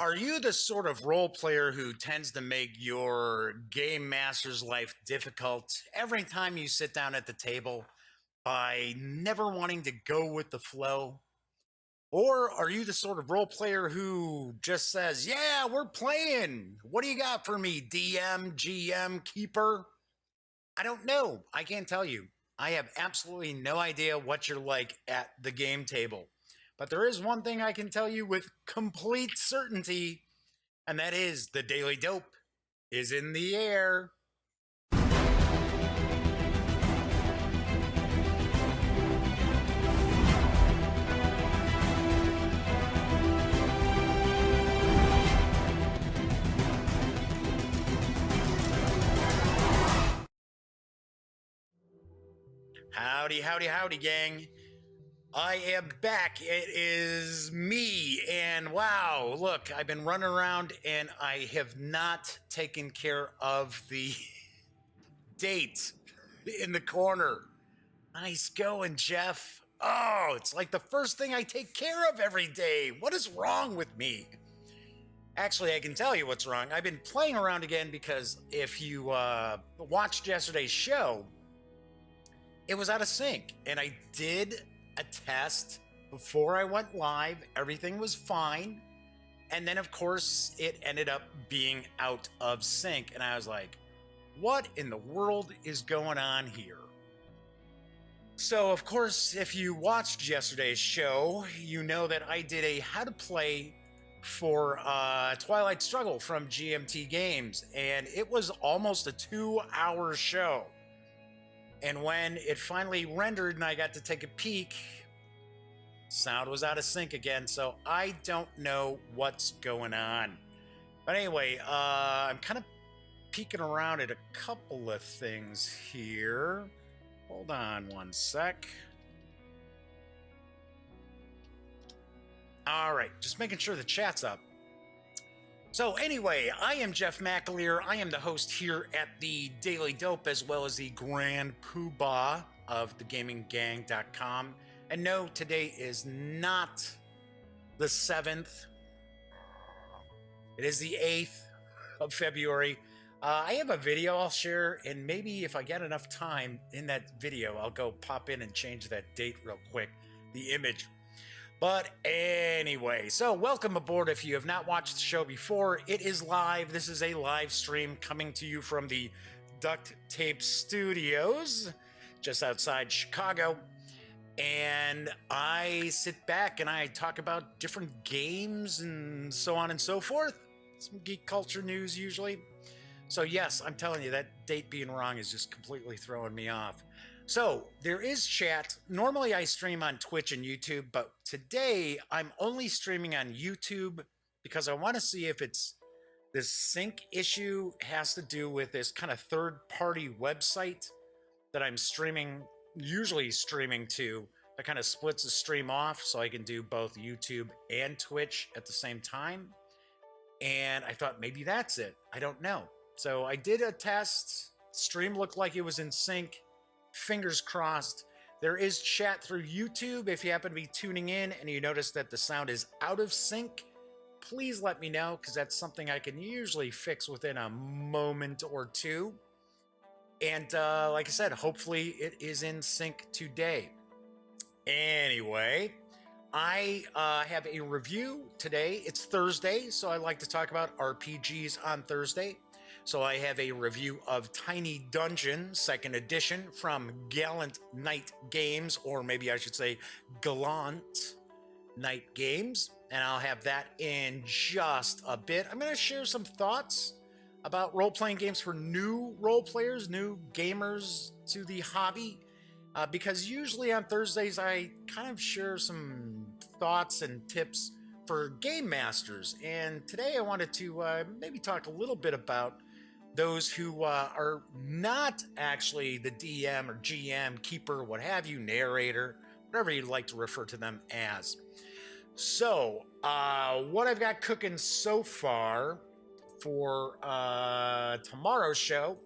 Are you the sort of role player who tends to make your game master's life difficult every time you sit down at the table by never wanting to go with the flow? Or are you the sort of role player who just says, "Yeah, we're playing. What do you got for me, DM, GM, keeper?" I don't know. I can't tell you. I have absolutely no idea what you're like at the game table. But there is one thing I can tell you with complete certainty, and that is the Daily Dope is in the air. Howdy, howdy, howdy, gang. I am back. It is me. And wow, look, I've been running around and I have not taken care of the date in the corner. Nice going, Jeff. Oh, it's like the first thing I take care of every day. What is wrong with me? Actually, I can tell you what's wrong. I've been playing around again because if you watched yesterday's show, it was out of sync. And I did a test before I went live. Everything was fine. And then, of course, it ended up being out of sync. And I was like, what in the world is going on here? So, of course, if you watched yesterday's show, you know that I did a how to play for Twilight Struggle from GMT Games, and it was almost a 2-hour show. And when it finally rendered and I got to take a peek, sound was out of sync again, so I don't know what's going on. But anyway, I'm kind of peeking around at a couple of things here. Hold on one sec. All right, just making sure the chat's up. So anyway, I am Jeff McAleer. I am the host here at the Daily Dope, as well as the Grand Poobah of thegaminggang.com. And no, today is not the 7th. It is the 8th of February. I have a video I'll share, and maybe if I get enough time in that video, I'll go pop in and change that date real quick, the image. But anyway, so welcome aboard if you have not watched the show before. It is live. This is a live stream coming to you from the Duct Tape Studios, just outside Chicago. And I sit back and I talk about different games and so on and so forth. Some geek culture news usually. So yes, I'm telling you, that date being wrong is just completely throwing me off. So there is chat. Normally I stream on Twitch and YouTube, but today I'm only streaming on YouTube because I want to see if it's this sync issue has to do with this kind of third-party website that I'm usually streaming to, that kind of splits the stream off so I can do both YouTube and Twitch at the same time. And I thought maybe that's it. I don't know. So I did a test. Stream looked like it was in sync. Fingers crossed. There is chat through YouTube. If you happen to be tuning in and you notice that the sound is out of sync, please let me know, because that's something I can usually fix within a moment or two. And like I said, hopefully it is in sync today. Anyway, I have a review today. It's Thursday, so I like to talk about RPGs on Thursday. So I have a review of Tiny Dungeon 2nd Edition from Gallant Knight Games, or maybe I should say Gallant Knight Games, and I'll have that in just a bit. I'm going to share some thoughts about role-playing games for new role players, new gamers to the hobby, because usually on Thursdays I kind of share some thoughts and tips for game masters, and today I wanted to maybe talk a little bit about those who are not actually the DM or GM, keeper, what have you, narrator, whatever you'd like to refer to them as. So, what I've got cooking so far for tomorrow's show,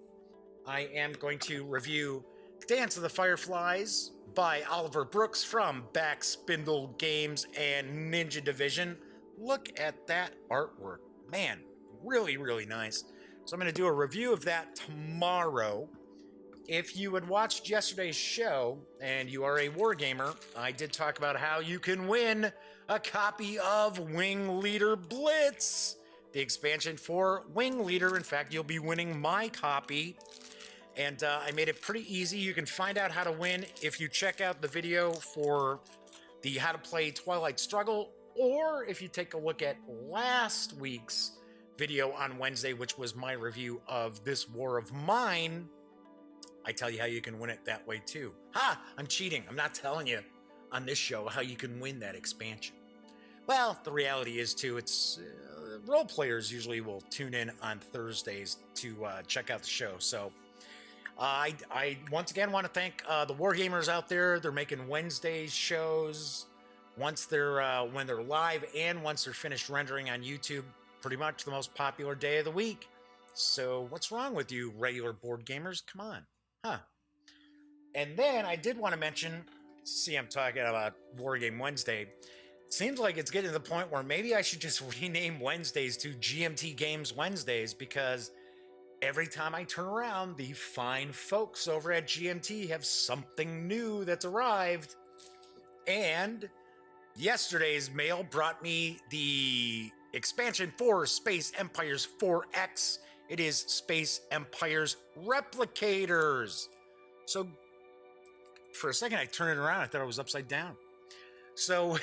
I am going to review Dance of the Fireflies by Oliver Brooks from Backspindle Games and Ninja Division. look at that artwork. Man, really, really nice. So I'm going to do a review of that tomorrow. If you had watched yesterday's show and you are a wargamer, I did talk about how you can win a copy of Wing Leader Blitz, the expansion for Wing Leader. In fact, you'll be winning my copy. And I made it pretty easy. You can find out how to win if you check out the video for the How to Play Twilight Struggle, or if you take a look at last week's video on Wednesday, which was my review of This War of Mine. I tell you how you can win it that way too. Ha! I'm cheating. I'm not telling you on this show how you can win that expansion. Well, the reality is too, it's role players usually will tune in on Thursdays to check out the show. So I once again want to thank the wargamers out there. They're making Wednesday shows once they're when they're live and once they're finished rendering on YouTube. Pretty much the most popular day of the week. So what's wrong with you regular board gamers? Come on. Huh. And then I did want to mention, see, I'm talking about Wargame Wednesday. Seems like it's getting to the point where maybe I should just rename Wednesdays to GMT Games Wednesdays, because every time I turn around, the fine folks over at GMT have something new that's arrived. And yesterday's mail brought me the expansion for Space Empires 4X. It is Space Empires Replicators. So for a second, I turned it around. I thought it was upside down. So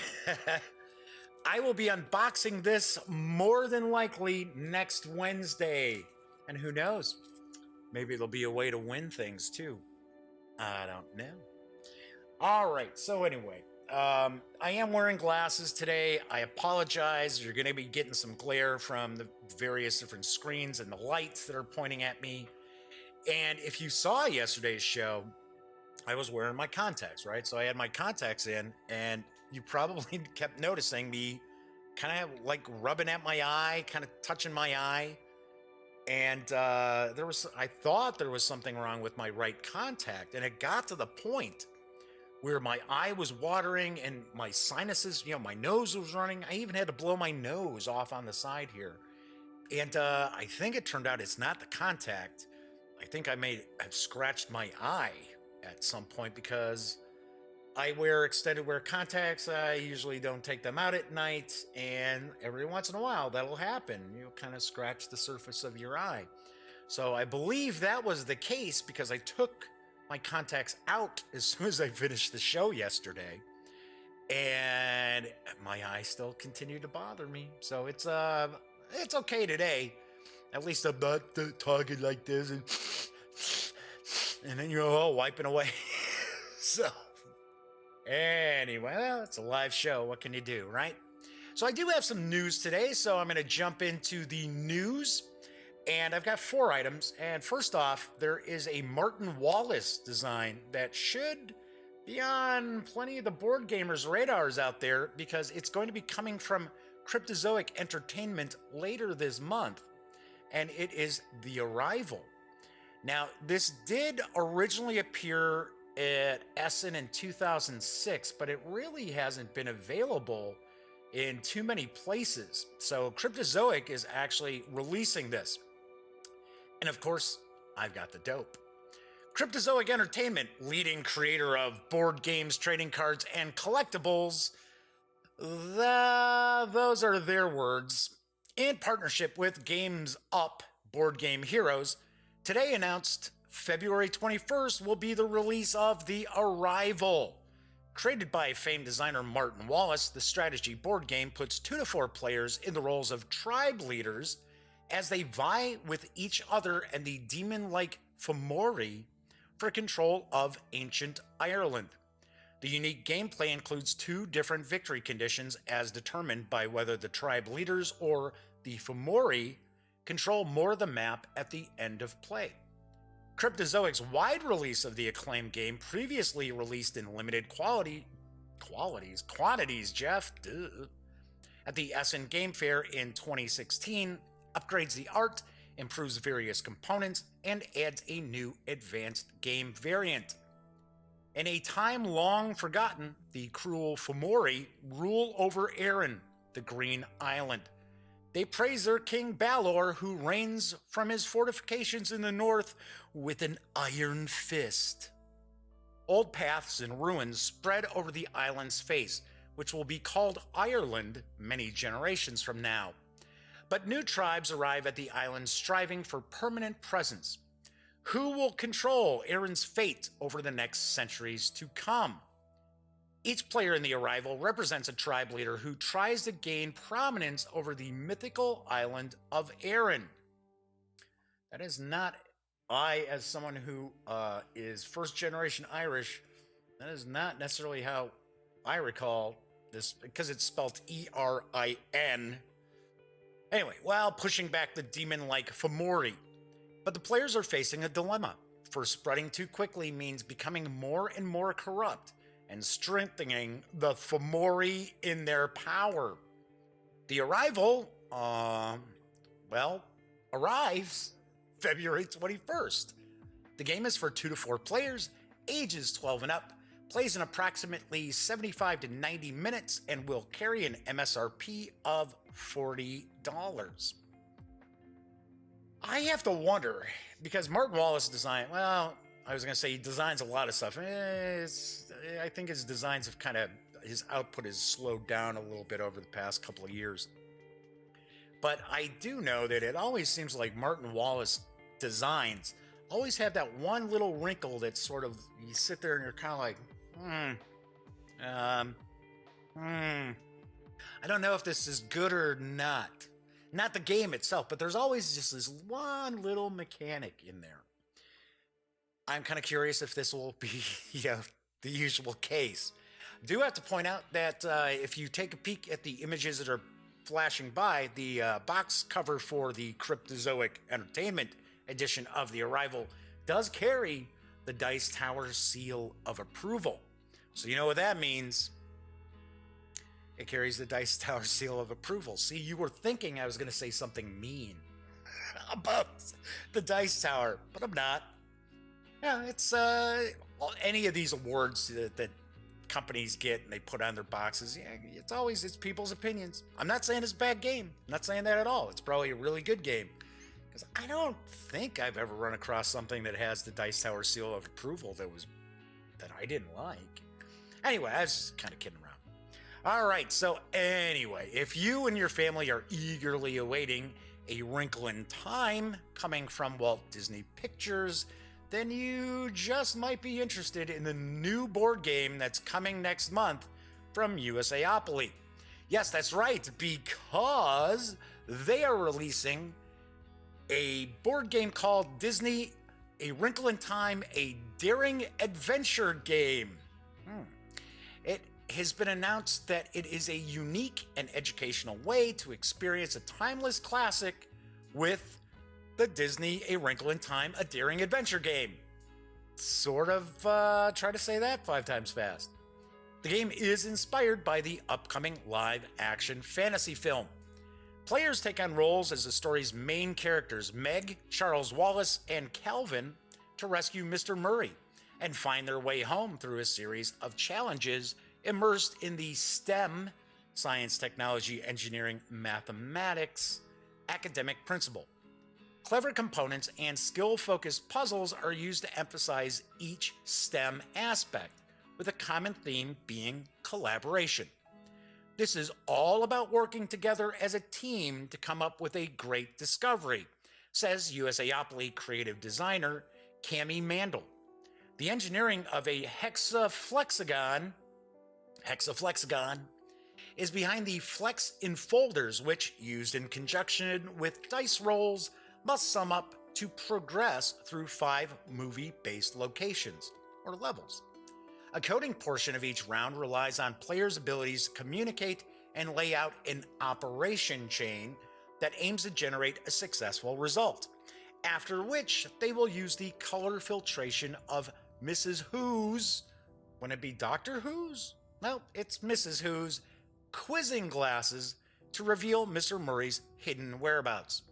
I will be unboxing this more than likely next Wednesday. And who knows? Maybe there'll be a way to win things too. I don't know. All right. So anyway, I am wearing glasses today. I apologize. You're going to be getting some glare from the various different screens and the lights that are pointing at me. And if you saw yesterday's show, I was wearing my contacts, right? So I had my contacts in, and you probably kept noticing me kind of like rubbing at my eye, kind of touching my eye. And I thought there was something wrong with my right contact. And it got to the point where my eye was watering and my sinuses, my nose was running. I even had to blow my nose off on the side here. And I think it turned out it's not the contact. I think I may have scratched my eye at some point, because I wear extended wear contacts. I usually don't take them out at night, and every once in a while that'll happen. You'll kind of scratch the surface of your eye. So I believe that was the case, because I took my contacts out as soon as I finished the show yesterday, and my eye still continued to bother me. So it's okay today. At least I'm not talking like this and then you're all wiping away. So anyway, well, it's a live show. What can you do, right? So I do have some news today, so I'm going to jump into the news. And I've got 4 items. And first off, there is a Martin Wallace design that should be on plenty of the board gamers' radars out there, because it's going to be coming from Cryptozoic Entertainment later this month. And it is The Arrival. Now, this did originally appear at Essen in 2006, but it really hasn't been available in too many places. So Cryptozoic is actually releasing this. And of course, I've got the dope. Cryptozoic Entertainment, leading creator of board games, trading cards, and collectibles. Those are their words. In partnership with Games Up, Board Game Heroes, today announced February 21st will be the release of The Arrival. Created by famed designer Martin Wallace, the strategy board game puts 2 to 4 players in the roles of tribe leaders as they vie with each other and the demon-like Fomori for control of ancient Ireland. The unique gameplay includes 2 different victory conditions as determined by whether the tribe leaders or the Fomori control more of the map at the end of play. Cryptozoic's wide release of the acclaimed game, previously released in limited quantities, Jeff, at the Essen Game Fair in 2016, upgrades the art, improves various components, and adds a new advanced game variant. In a time long forgotten, the cruel Fomori rule over Erin, the Green Island. They praise their king Balor, who reigns from his fortifications in the north with an iron fist. Old paths and ruins spread over the island's face, which will be called Ireland many generations from now. But new tribes arrive at the island striving for permanent presence. Who will control Erin's fate over the next centuries to come? Each player in the arrival represents a tribe leader who tries to gain prominence over the mythical island of Erin. That is not, as someone who is first generation Irish, that is not necessarily how I recall this, because it's spelled E-R-I-N. Anyway, while pushing back the demon-like Fomori. But the players are facing a dilemma, for spreading too quickly means becoming more and more corrupt and strengthening the Fomori in their power. The arrival, arrives February 21st. The game is for 2 to 4 players, ages 12 and up, plays in approximately 75 to 90 minutes, and will carry an MSRP of $40. I have to wonder, because Martin Wallace designed, he designs a lot of stuff. I think his designs have his output has slowed down a little bit over the past couple of years. But I do know that it always seems like Martin Wallace designs always have that one little wrinkle that sort of, you sit there and you're kind of like, I don't know if this is good or not. Not the game itself, but there's always just this one little mechanic in there. I'm kind of curious if this will be, the usual case. I do have to point out that if you take a peek at the images that are flashing by, the box cover for the Cryptozoic Entertainment edition of the Arrival does carry the Dice Tower seal of approval. So you know what that means. It carries the Dice Tower seal of approval. See, you were thinking I was going to say something mean about the Dice Tower, but I'm not. Yeah, it's any of these awards that companies get and they put on their boxes. Yeah, it's people's opinions. I'm not saying it's a bad game. I'm not saying that at all. It's probably a really good game. Because I don't think I've ever run across something that has the Dice Tower seal of approval that I didn't like. Anyway, I was just kind of kidding around. All right, so anyway, if you and your family are eagerly awaiting A Wrinkle in Time coming from Walt Disney Pictures, then you just might be interested in the new board game that's coming next month from USAopoly. Yes, that's right, because they are releasing a board game called Disney A Wrinkle in Time, a daring adventure game. It has been announced that it is a unique and educational way to experience a timeless classic with the Disney A Wrinkle in Time, a daring adventure game. Sort of try to say that 5 times fast. The game is inspired by the upcoming live-action fantasy film. Players take on roles as the story's main characters, Meg, Charles Wallace, and Calvin, to rescue Mr. Murray and find their way home through a series of challenges immersed in the STEM, science, technology, engineering, mathematics, academic principle. Clever components and skill-focused puzzles are used to emphasize each STEM aspect, with a common theme being collaboration. This is all about working together as a team to come up with a great discovery, says USAopoly creative designer Cami Mandel. The engineering of a hexaflexagon is behind the flex enfolders, which, used in conjunction with dice rolls, must sum up to progress through 5 movie-based locations, or levels. A coding portion of each round relies on players' abilities to communicate and lay out an operation chain that aims to generate a successful result, after which they will use the color filtration of Mrs. Who's, wouldn't it be Dr. Who's? No, it's Mrs. Who's quizzing glasses to reveal Mr. Murray's hidden whereabouts.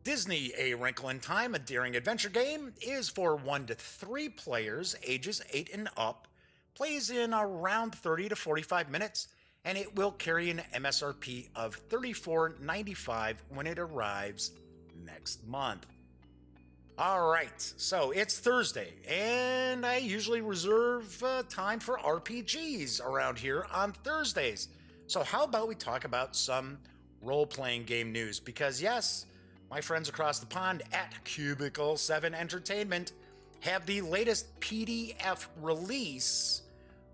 Disney A Wrinkle in Time, a daring adventure game, is for 1 to 3 players, ages 8 and up, plays in around 30 to 45 minutes, and it will carry an MSRP of $34.95 when it arrives next month. Alright, so it's Thursday, and I usually reserve time for RPGs around here on Thursdays. So how about we talk about some role-playing game news? Because yes, my friends across the pond at Cubicle 7 Entertainment have the latest PDF release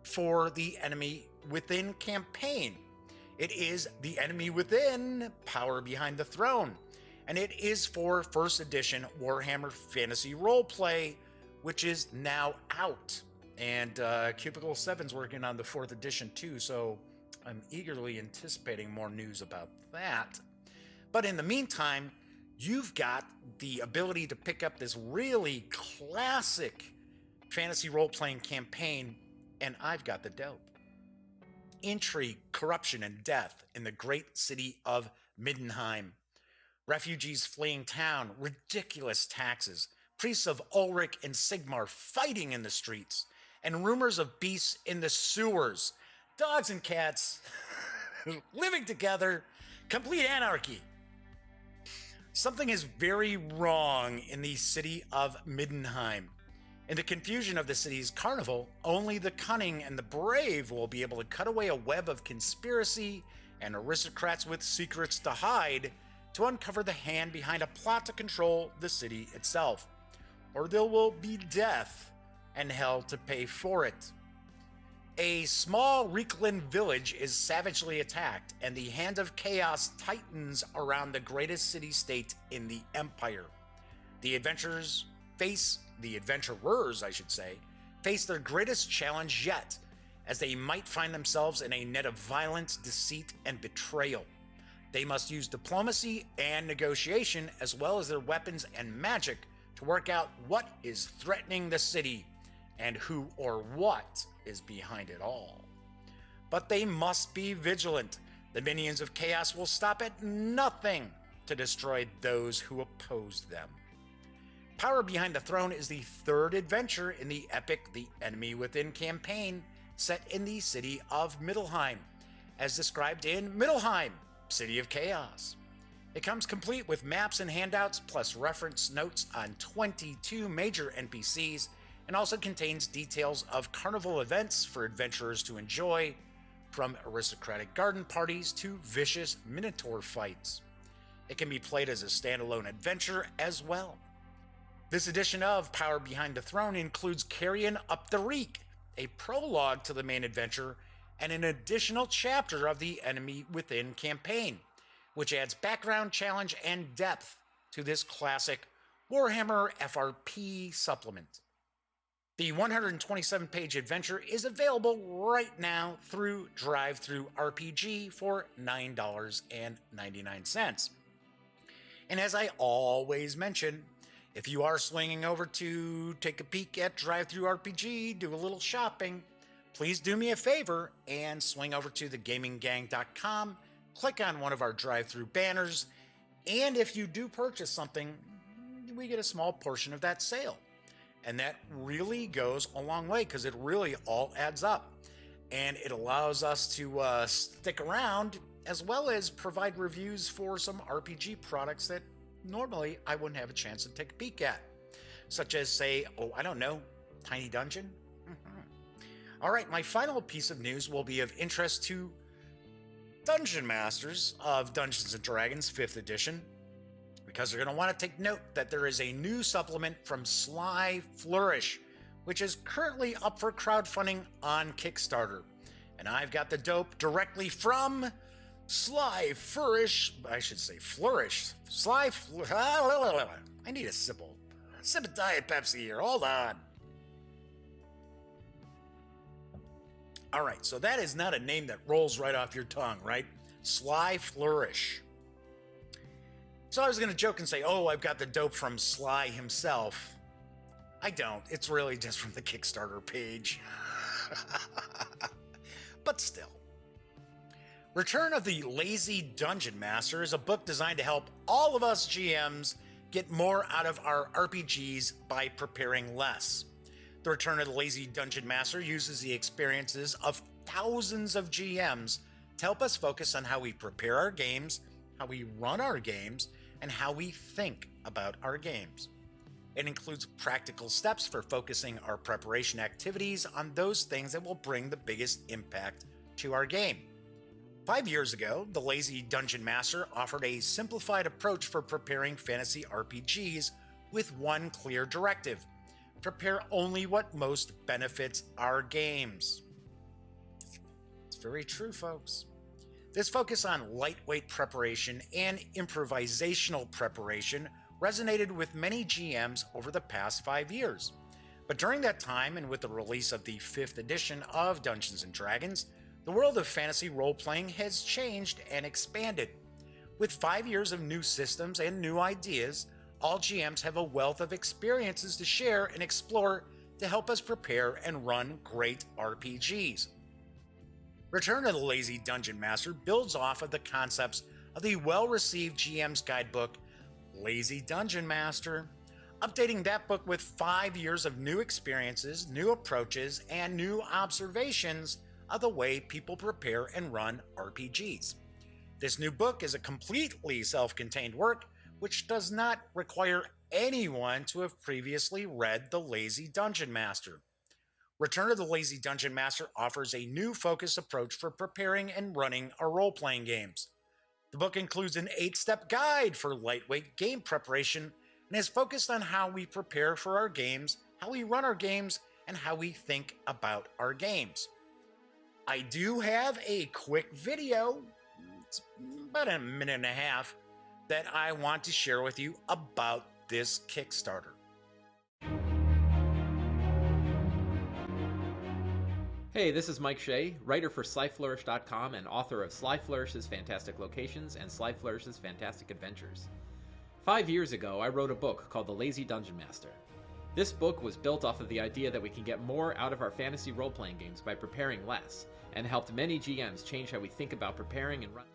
for the Enemy Within campaign. It is the Enemy Within, Power Behind the Throne, and it is for first edition Warhammer Fantasy Roleplay, which is now out. And Cubicle 7's working on the 4th edition too, so I'm eagerly anticipating more news about that. But in the meantime, you've got the ability to pick up this really classic fantasy role-playing campaign, and I've got the dope. Intrigue, corruption, and death in the great city of Middenheim. Refugees fleeing town, ridiculous taxes, priests of Ulrich and Sigmar fighting in the streets, and rumors of beasts in the sewers, dogs and cats living together, complete anarchy. Something is very wrong in the city of Middenheim. In the confusion of the city's carnival, only the cunning and the brave will be able to cut away a web of conspiracy and aristocrats with secrets to hide to uncover the hand behind a plot to control the city itself. Or there will be death and hell to pay for it. A small Reikland village is savagely attacked, and the hand of chaos tightens around the greatest city-state in the Empire. The adventurers, face their greatest challenge yet, as they might find themselves in a net of violence, deceit, and betrayal. They must use diplomacy and negotiation, as well as their weapons and magic, to work out what is threatening the city and who or what is behind it all. But they must be vigilant. The minions of chaos will stop at nothing to destroy those who oppose them. Power Behind the Throne is the third adventure in the epic The Enemy Within campaign, set in the city of Middenheim, as described in Middenheim, City of Chaos. It comes complete with maps and handouts, plus reference notes on 22 major NPCs, and also contains details of carnival events for adventurers to enjoy, from aristocratic garden parties to vicious minotaur fights. It can be played as a standalone adventure as well. This edition of Power Behind the Throne includes Carrion Up the Reek, a prologue to the main adventure, and an additional chapter of the Enemy Within campaign, which adds background, challenge, and depth to this classic Warhammer FRP supplement. The 127-page adventure is available right now through Drive-Thru RPG for $9.99. And as I always mention, if you are swinging over to take a peek at Drive-Thru RPG, do a little shopping, please do me a favor and swing over to thegaminggang.com, click on one of our drive-thru banners, and if you do purchase something, we get a small portion of that sale. And that really goes a long way, because it really all adds up. And it allows us to stick around, as well as provide reviews for some RPG products that normally I wouldn't have a chance to take a peek at. Such as, say, Tiny Dungeon? All right, my final piece of news will be of interest to Dungeon Masters of Dungeons & Dragons 5th edition, because they're going to want to take note that there is a new supplement from Sly Flourish, which is currently up for crowdfunding on Kickstarter. And I've got the dope directly from Sly Flourish. I need a sip of Diet Pepsi here. Hold on. All right, so that is not a name that rolls right off your tongue, right? Sly Flourish. So I was going to joke and say, I've got the dope from Sly himself. I don't. It's really just from the Kickstarter page. But still. Return of the Lazy Dungeon Master is a book designed to help all of us GMs get more out of our RPGs by preparing less. The Return of the Lazy Dungeon Master uses the experiences of thousands of GMs to help us focus on how we prepare our games, how we run our games, and how we think about our games. It includes practical steps for focusing our preparation activities on those things that will bring the biggest impact to our game. 5 years ago, the Lazy Dungeon Master offered a simplified approach for preparing fantasy RPGs with one clear directive: prepare only what most benefits our games. It's very true, folks. This focus on lightweight preparation and improvisational preparation resonated with many GMs over the past 5 years. But during that time, and with the release of the 5th edition of Dungeons & Dragons, the world of fantasy role-playing has changed and expanded. With 5 years of new systems and new ideas, all GMs have a wealth of experiences to share and explore to help us prepare and run great RPGs. Return of the Lazy Dungeon Master builds off of the concepts of the well-received GM's guidebook, Lazy Dungeon Master, updating that book with 5 years of new experiences, new approaches, and new observations of the way people prepare and run RPGs. This new book is a completely self-contained work which does not require anyone to have previously read The Lazy Dungeon Master. Return of the Lazy Dungeon Master offers a new focused approach for preparing and running our role-playing games. The book includes an 8-step guide for lightweight game preparation and is focused on how we prepare for our games, how we run our games, and how we think about our games. I do have a quick video, it's about a minute and a half, that I want to share with you about this Kickstarter. Hey, this is Mike Shea, writer for SlyFlourish.com and author of Sly Flourish's Fantastic Locations and Sly Flourish's Fantastic Adventures. 5 years ago, I wrote a book called The Lazy Dungeon Master. This book was built off of the idea that we can get more out of our fantasy role-playing games by preparing less, and helped many GMs change how we think about preparing and running.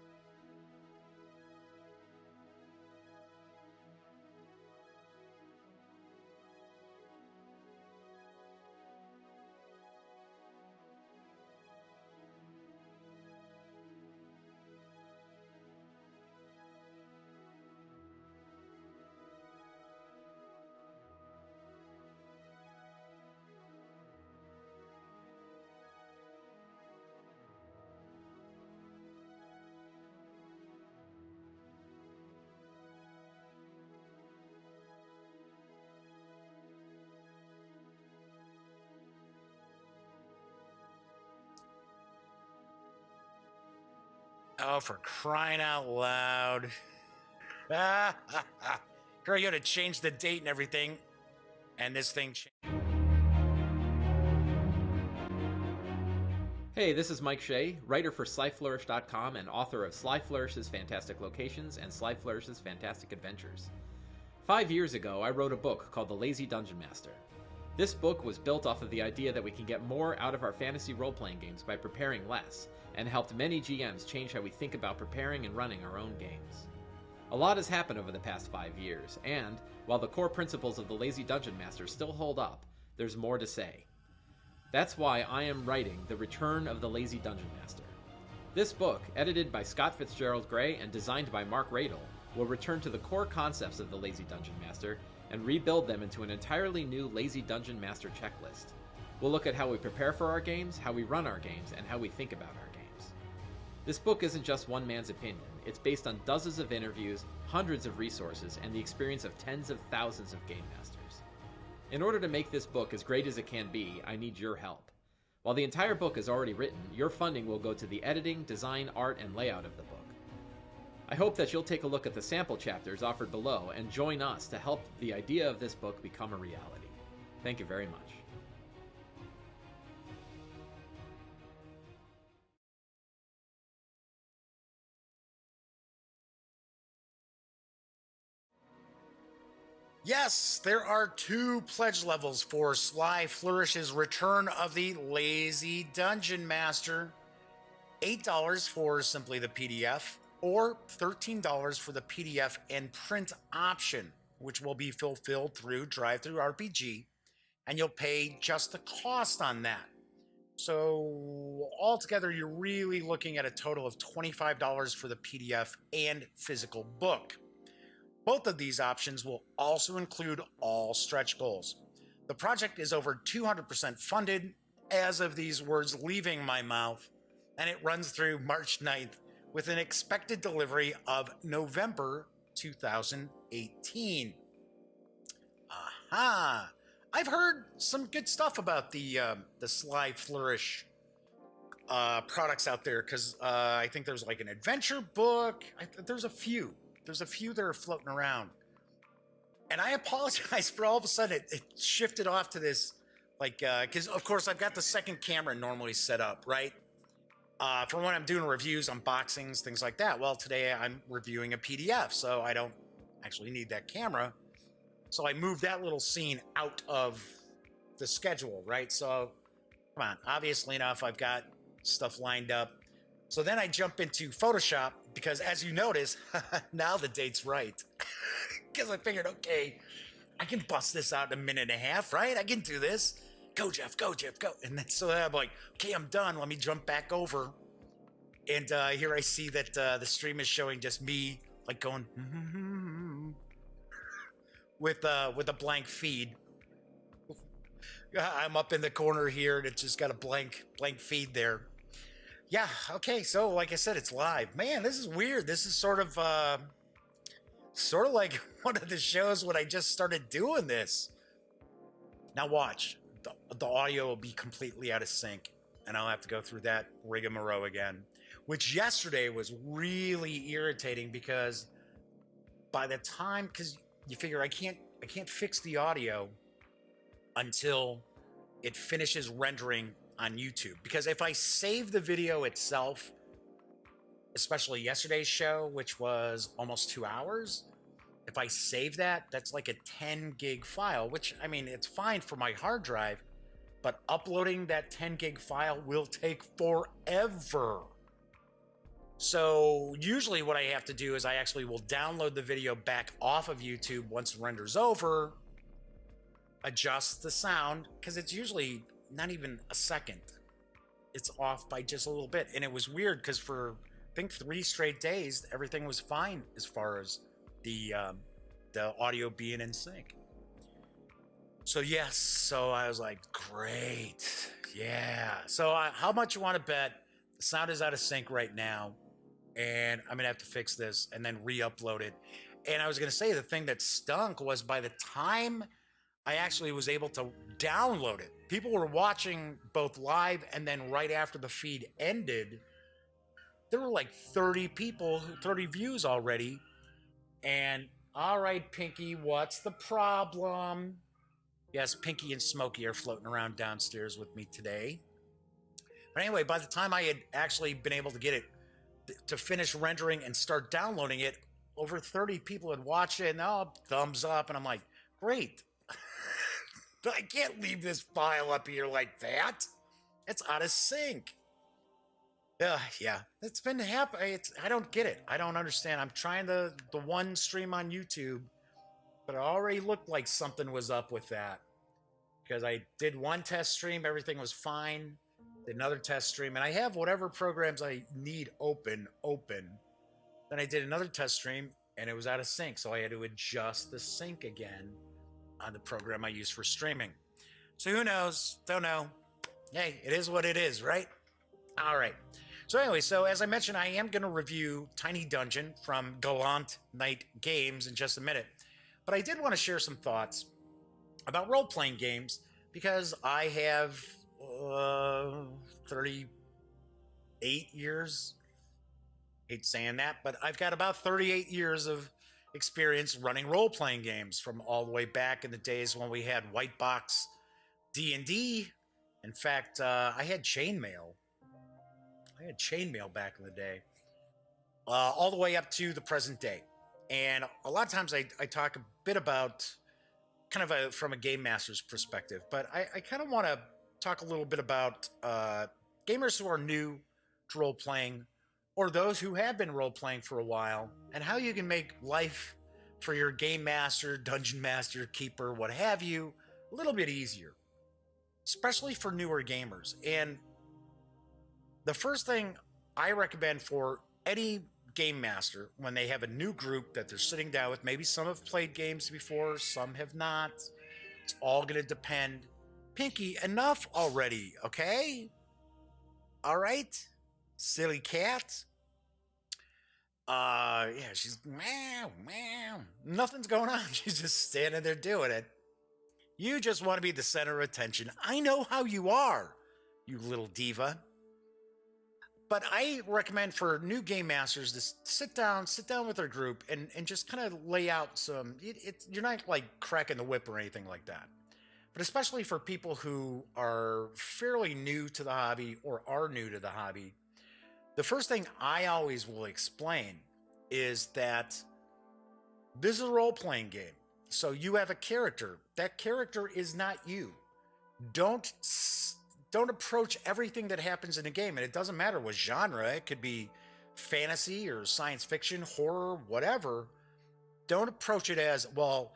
Oh, for crying out loud. Girl, you had to change the date and everything. And this thing changed. Hey, this is Mike Shea, writer for SlyFlourish.com and author of Sly Flourish's Fantastic Locations and Sly Flourish's Fantastic Adventures. 5 years ago, I wrote a book called The Lazy Dungeon Master. This book was built off of the idea that we can get more out of our fantasy role-playing games by preparing less, and helped many GMs change how we think about preparing and running our own games. A lot has happened over the past 5 years, and, while the core principles of The Lazy Dungeon Master still hold up, there's more to say. That's why I am writing The Return of the Lazy Dungeon Master. This book, edited by Scott Fitzgerald Gray and designed by Mark Radel, will return to the core concepts of the Lazy Dungeon Master and rebuild them into an entirely new Lazy Dungeon Master checklist. We'll look at how we prepare for our games, how we run our games, and how we think about our games. This book isn't just one man's opinion. It's based on dozens of interviews, hundreds of resources, and the experience of tens of thousands of game masters. In order to make this book as great as it can be, I need your help. While the entire book is already written, your funding will go to the editing, design, art, and layout of the book. I hope that you'll take a look at the sample chapters offered below and join us to help the idea of this book become a reality. Thank you very much. Yes, there are 2 pledge levels for Sly Flourish's Return of the Lazy Dungeon Master. $8 for simply the PDF, or $13 for the PDF and print option, which will be fulfilled through Drive-Thru RPG, and you'll pay just the cost on that. So altogether, you're really looking at a total of $25 for the PDF and physical book. Both of these options will also include all stretch goals. The project is over 200% funded as of these words leaving my mouth, and it runs through March 9th with an expected delivery of November 2018. Aha! I've heard some good stuff about the Sly Flourish products out there, because I think there's like an adventure book. There's a few. There's a few that are floating around. And I apologize for all of a sudden it shifted off to this, like, because of course I've got the second camera normally set up, right? For when I'm doing reviews, unboxings, things like that. Well, today I'm reviewing a PDF, so I don't actually need that camera. So I moved that little scene out of the schedule, right? So, come on, obviously enough, I've got stuff lined up. So then I jump into Photoshop because, as you notice, now the date's right. Because I figured, okay, I can bust this out in a minute and a half, right? I can do this. Go, Jeff, go, Jeff, go. And then so then I'm like, okay, I'm done. Let me jump back over. And here I see that the stream is showing just me like going with a blank feed. I'm up in the corner here and it's just got a blank feed there. Yeah, okay, so like I said, it's live. Man, this is weird. This is sort of like one of the shows when I just started doing this. Now watch. The audio will be completely out of sync, and I'll have to go through that rigmarole again, which yesterday was really irritating because by the time, because you figure I can't fix the audio until it finishes rendering on YouTube. Because if I save the video itself, especially yesterday's show, which was almost 2 hours, if I save that, that's like a 10 gig file, which, I mean, it's fine for my hard drive, but uploading that 10 gig file will take forever. So usually what I have to do is I actually will download the video back off of YouTube once it renders over, adjust the sound, because it's usually not even a second. It's off by just a little bit. And it was weird because for, I think, 3 straight days, everything was fine as far as the audio being in sync. So yes, so I was like, great, yeah. So how much you want to bet the sound is out of sync right now, and I'm gonna have to fix this and then re-upload it. And I was gonna say the thing that stunk was by the time I actually was able to download it, people were watching both live and then right after the feed ended, there were like 30 people, 30 views already. And all right, Pinky, what's the problem? Yes, Pinky and Smokey are floating around downstairs with me today. But anyway, by the time I had actually been able to get it to finish rendering and start downloading it, over 30 people had watched it and thumbs up. And I'm like, great. I can't leave this file up here like that. It's out of sync. Yeah, it's been happening. I don't get it. I don't understand. I'm trying the one stream on YouTube, but it already looked like something was up with that. Because I did one test stream, everything was fine. Did another test stream, and I have whatever programs I need open. Then I did another test stream, and it was out of sync, so I had to adjust the sync again on the program I use for streaming. So who knows? Don't know. Hey, it is what it is, right? All right. So anyway, so as I mentioned, I am going to review Tiny Dungeon from Gallant Knight Games in just a minute. But I did want to share some thoughts about role-playing games because I have 38 years. Hate saying that, but I've got about 38 years of experience running role-playing games from all the way back in the days when we had white box D&D. In fact, I had chainmail. Back in the day, all the way up to the present day. And a lot of times I talk a bit about kind of from a game master's perspective, but I kind of want to talk a little bit about gamers who are new to role playing or those who have been role playing for a while and how you can make life for your game master, dungeon master, keeper, what have you, a little bit easier. especially for newer gamers. And the first thing I recommend for any game master when they have a new group that they're sitting down with, maybe some have played games before, some have not. It's all going to depend. Pinky, enough already, okay? All right, silly cat. Yeah, she's meow, meow. Nothing's going on. She's just standing there doing it. You just want to be the center of attention. I know how you are, you little diva. But I recommend for new game masters to sit down with their group and just kind of lay out some. You're not like cracking the whip or anything like that. But especially for people who are fairly new to the hobby or are new to the hobby, the first thing I always will explain is that this is a role-playing game. So you have a character. That character is not you. Don't approach everything that happens in a game, and it doesn't matter what genre. It could be fantasy or science fiction, horror, whatever. Don't approach it as, well,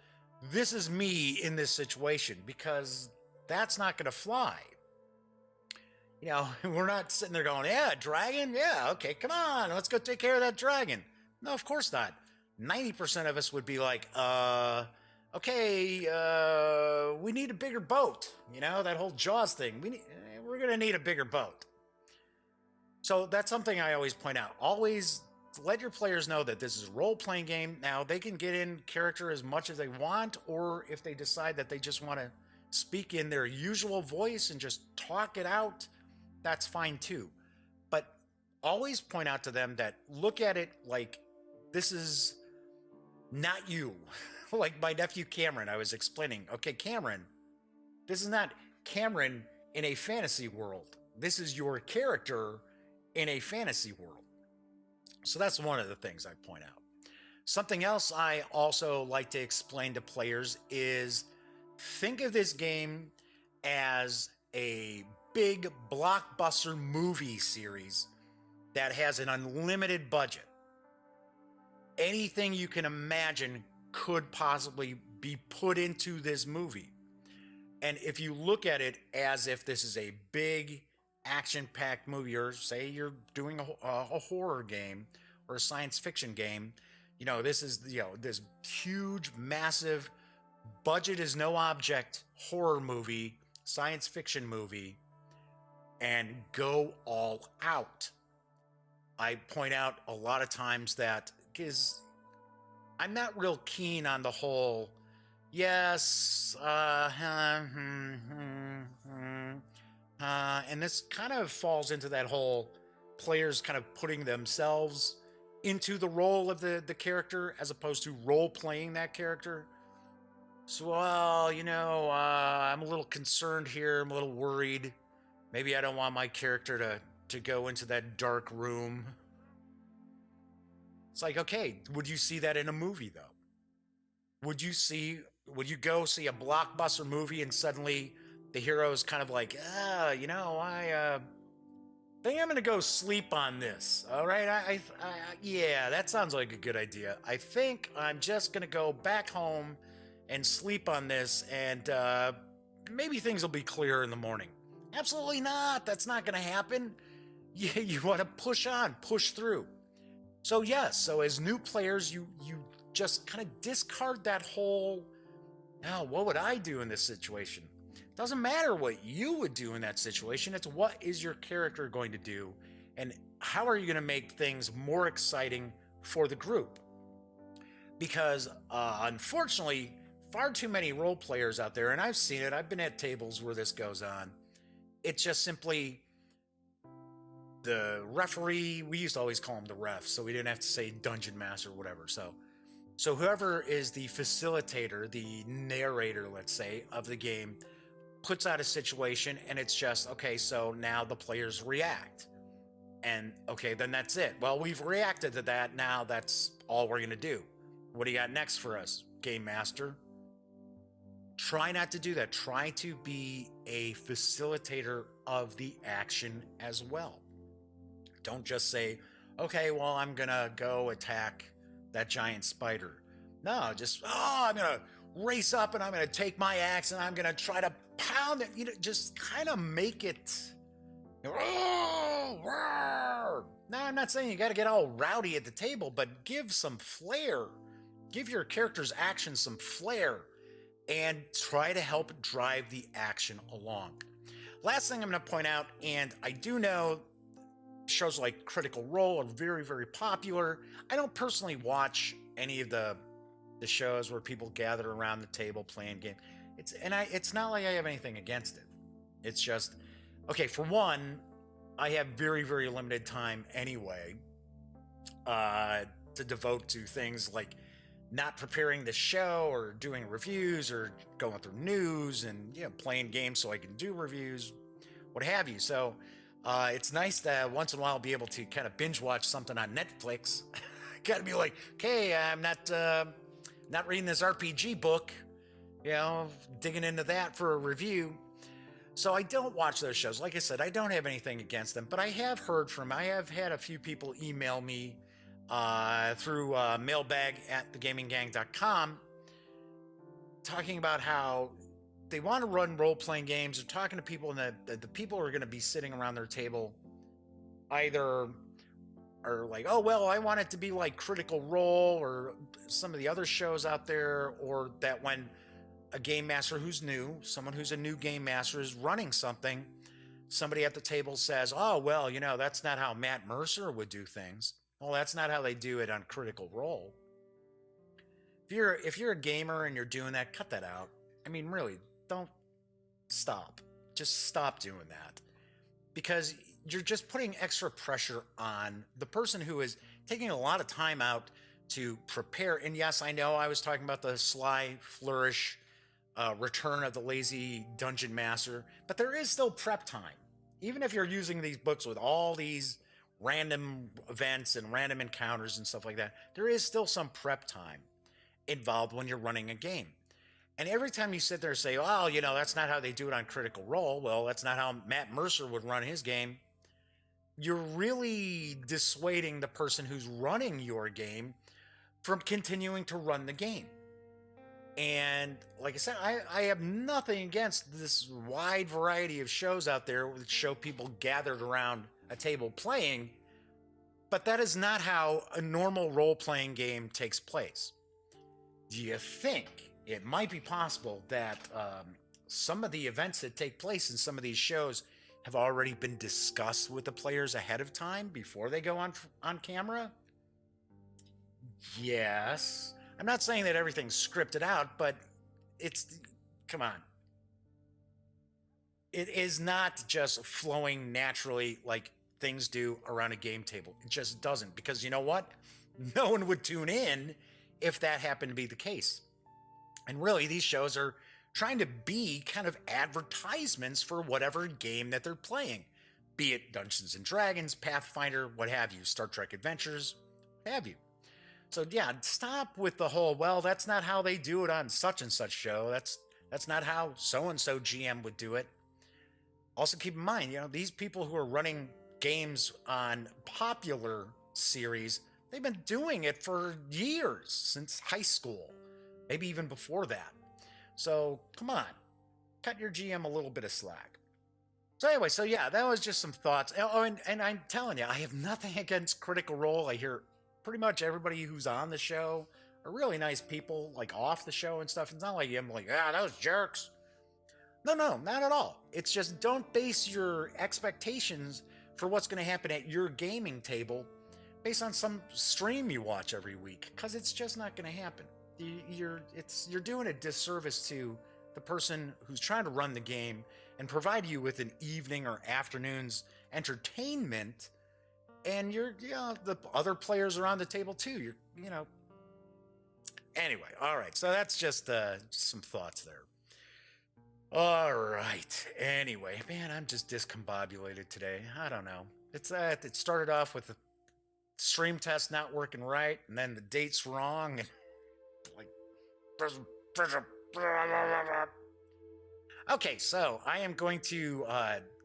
this is me in this situation, because that's not going to fly. You know, we're not sitting there going, yeah, dragon? Yeah, okay, come on, let's go take care of that dragon. No, of course not. 90% of us would be like, okay, we need a bigger boat. You know, that whole Jaws thing. We're going to need a bigger boat. So that's something I always point out. Always let your players know that this is a role-playing game. Now, they can get in character as much as they want, or if they decide that they just want to speak in their usual voice and just talk it out, that's fine too. But always point out to them that look at it like this is not you. Like my nephew Cameron, I was explaining. Okay, Cameron, this is not Cameron in a fantasy world. This is your character in a fantasy world. So that's one of the things I point out. Something else I also like to explain to players is think of this game as a big blockbuster movie series that has an unlimited budget. Anything you can imagine could possibly be put into this movie. And if you look at it as if this is a big action-packed movie, or say you're doing a horror game or a science fiction game, you know, this is, you know, this huge, massive, budget is no object horror movie, science fiction movie, and go all out. I point out a lot of times that because I'm not real keen on the whole, yes, and this kind of falls into that whole players kind of putting themselves into the role of the character as opposed to role playing that character. So, well, you know, I'm a little concerned here. I'm a little worried. Maybe I don't want my character to go into that dark room. It's like, okay, would you see that in a movie, though? Would you go see a blockbuster movie and suddenly the hero is kind of like, you know, I think I'm going to go sleep on this. All right. Yeah, that sounds like a good idea. I think I'm just going to go back home and sleep on this, and maybe things will be clearer in the morning. Absolutely not. That's not going to happen. You want to push on, push through. So yes, so as new players, you just kind of discard that whole, oh, what would I do in this situation? Doesn't matter what you would do in that situation. It's what is your character going to do, and how are you going to make things more exciting for the group? Because unfortunately, far too many role players out there, and I've seen it. I've been at tables where this goes on. It's just simply the referee. We used to always call him the ref, so we didn't have to say dungeon master or whatever. So whoever is the facilitator, the narrator, let's say, of the game, puts out a situation, and it's just, okay, so now the players react. And okay, then that's it. Well, we've reacted to that. Now that's all we're going to do. What do you got next for us, Game Master? Try not to do that. Try to be a facilitator of the action as well. Don't just say, okay, well, I'm going to go attack that giant spider. No, just, I'm going to race up and I'm going to take my axe and I'm going to try to pound it, just kind of make it. Oh, now, I'm not saying you got to get all rowdy at the table, but give some flair. Give your character's action some flair and try to help drive the action along. Last thing I'm going to point out, and I do know shows like Critical Role are very, very popular. I don't personally watch any of the shows where people gather around the table playing games. It's not like I have anything against it. It's just, okay, for one, I have very, very limited time anyway to devote to things like not preparing the show or doing reviews or going through news and playing games so I can do reviews, what have you. So it's nice to once in a while be able to kind of binge watch something on Netflix. Got to be like, okay, I'm not reading this RPG book, digging into that for a review. So I don't watch those shows. Like I said, I don't have anything against them, but I have had a few people email me through mailbag@thegaminggang.com talking about how they want to run role-playing games. They're talking to people, and the people are going to be sitting around their table either are like, oh, well, I want it to be like Critical Role or some of the other shows out there, or that when a game master who's new, someone who's a new game master is running something, somebody at the table says, oh, well, that's not how Matt Mercer would do things. Well, that's not how they do it on Critical Role. If you're a gamer and you're doing that, cut that out. I mean, really, don't stop. Just stop doing that. Because you're just putting extra pressure on the person who is taking a lot of time out to prepare. And yes, I know I was talking about the Sly Flourish Return of the Lazy Dungeon Master, but there is still prep time. Even if you're using these books with all these random events and random encounters and stuff like that, there is still some prep time involved when you're running a game. And every time you sit there and say, oh, that's not how they do it on Critical Role, well, that's not how Matt Mercer would run his game, you're really dissuading the person who's running your game from continuing to run the game. And like I said, I have nothing against this wide variety of shows out there that show people gathered around a table playing, but that is not how a normal role-playing game takes place. Do you think it might be possible that some of the events that take place in some of these shows have already been discussed with the players ahead of time before they go on camera? Yes. I'm not saying that everything's scripted out, but come on. It is not just flowing naturally like things do around a game table. It just doesn't, because you know what? No one would tune in if that happened to be the case. And really, these shows are trying to be kind of advertisements for whatever game that they're playing, be it Dungeons and Dragons, Pathfinder, what have you, Star Trek Adventures, what have you. So yeah, stop with the whole, well, that's not how they do it on such and such show. That's not how so-and-so GM would do it. Also keep in mind, these people who are running games on popular series, they've been doing it for years, since high school, maybe even before that. So come on, cut your GM a little bit of slack. So anyway, that was just some thoughts. Oh, and I'm telling you, I have nothing against Critical Role. I hear pretty much everybody who's on the show are really nice people, like off the show and stuff. It's not like I'm like, those jerks. No, not at all. It's just don't base your expectations for what's going to happen at your gaming table based on some stream you watch every week, because it's just not going to happen. You're doing a disservice to the person who's trying to run the game and provide you with an evening or afternoon's entertainment, and the other players are on the table too. Anyway, all right. So that's just some thoughts there. All right. Anyway, man, I'm just discombobulated today. I don't know. It started off with the stream test not working right, and then the date's wrong, and like. Okay, so I am going to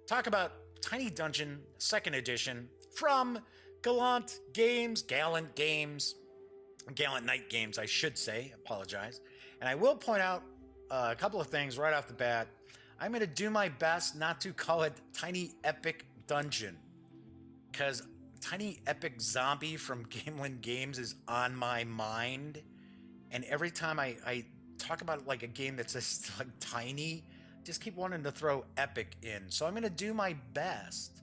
talk about Tiny Dungeon 2nd Edition from Gallant Knight Games, I should say, apologize. And I will point out a couple of things right off the bat. I'm going to do my best not to call it Tiny Epic Dungeon, because Tiny Epic Zombie from Gallant Games is on my mind. And every time I talk about like a game that's just like tiny, just keep wanting to throw epic in. So I'm going to do my best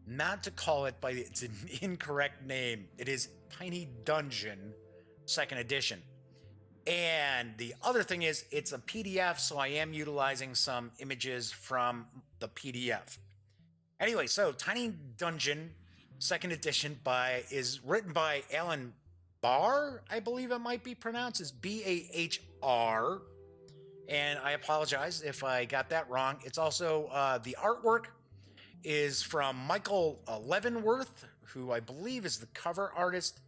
not to call it by its incorrect name. It is Tiny Dungeon 2nd Edition. And the other thing is, it's a PDF, so I am utilizing some images from the PDF. Anyway, so Tiny Dungeon 2nd Edition is written by Alan Bahr, I believe it might be pronounced as Bahr. And I apologize if I got that wrong. It's also, the artwork is from Michael Leavenworth, who I believe is the cover artist.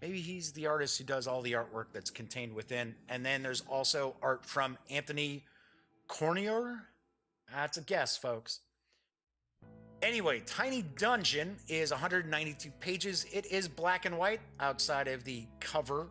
Maybe he's the artist who does all the artwork that's contained within. And then there's also art from Anthony Cornier. That's a guess, folks. Anyway, Tiny Dungeon is 192 pages. It is black and white outside of the cover.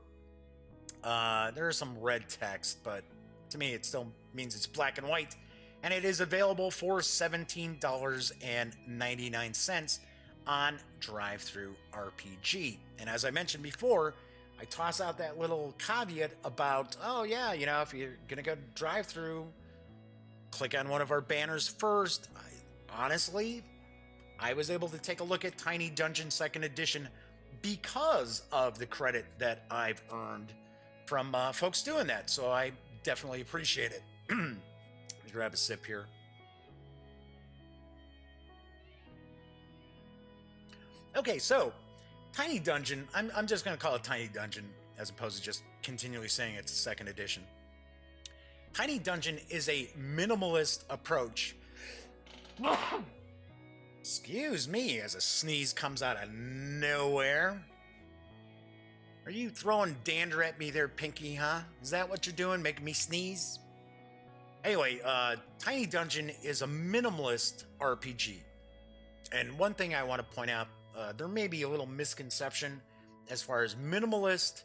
There is some red text, but to me it still means it's black and white. And it is available for $17.99 on Drive-Thru RPG. And as I mentioned before, I toss out that little caveat about, oh yeah, you know, if you're gonna go drive-thru, click on one of our banners first. Honestly, I was able to take a look at Tiny Dungeon 2nd Edition because of the credit that I've earned from folks doing that, so I definitely appreciate it. Let me grab a sip here. Okay, so Tiny Dungeon, I'm just going to call it Tiny Dungeon as opposed to just continually saying it's a 2nd edition. Tiny Dungeon is a minimalist approach. Excuse me, as a sneeze comes out of nowhere. Are you throwing dander at me there, Pinky, huh? Is that what you're doing, making me sneeze? Anyway, Tiny Dungeon is a minimalist RPG. And one thing I want to point out, there may be a little misconception as far as minimalist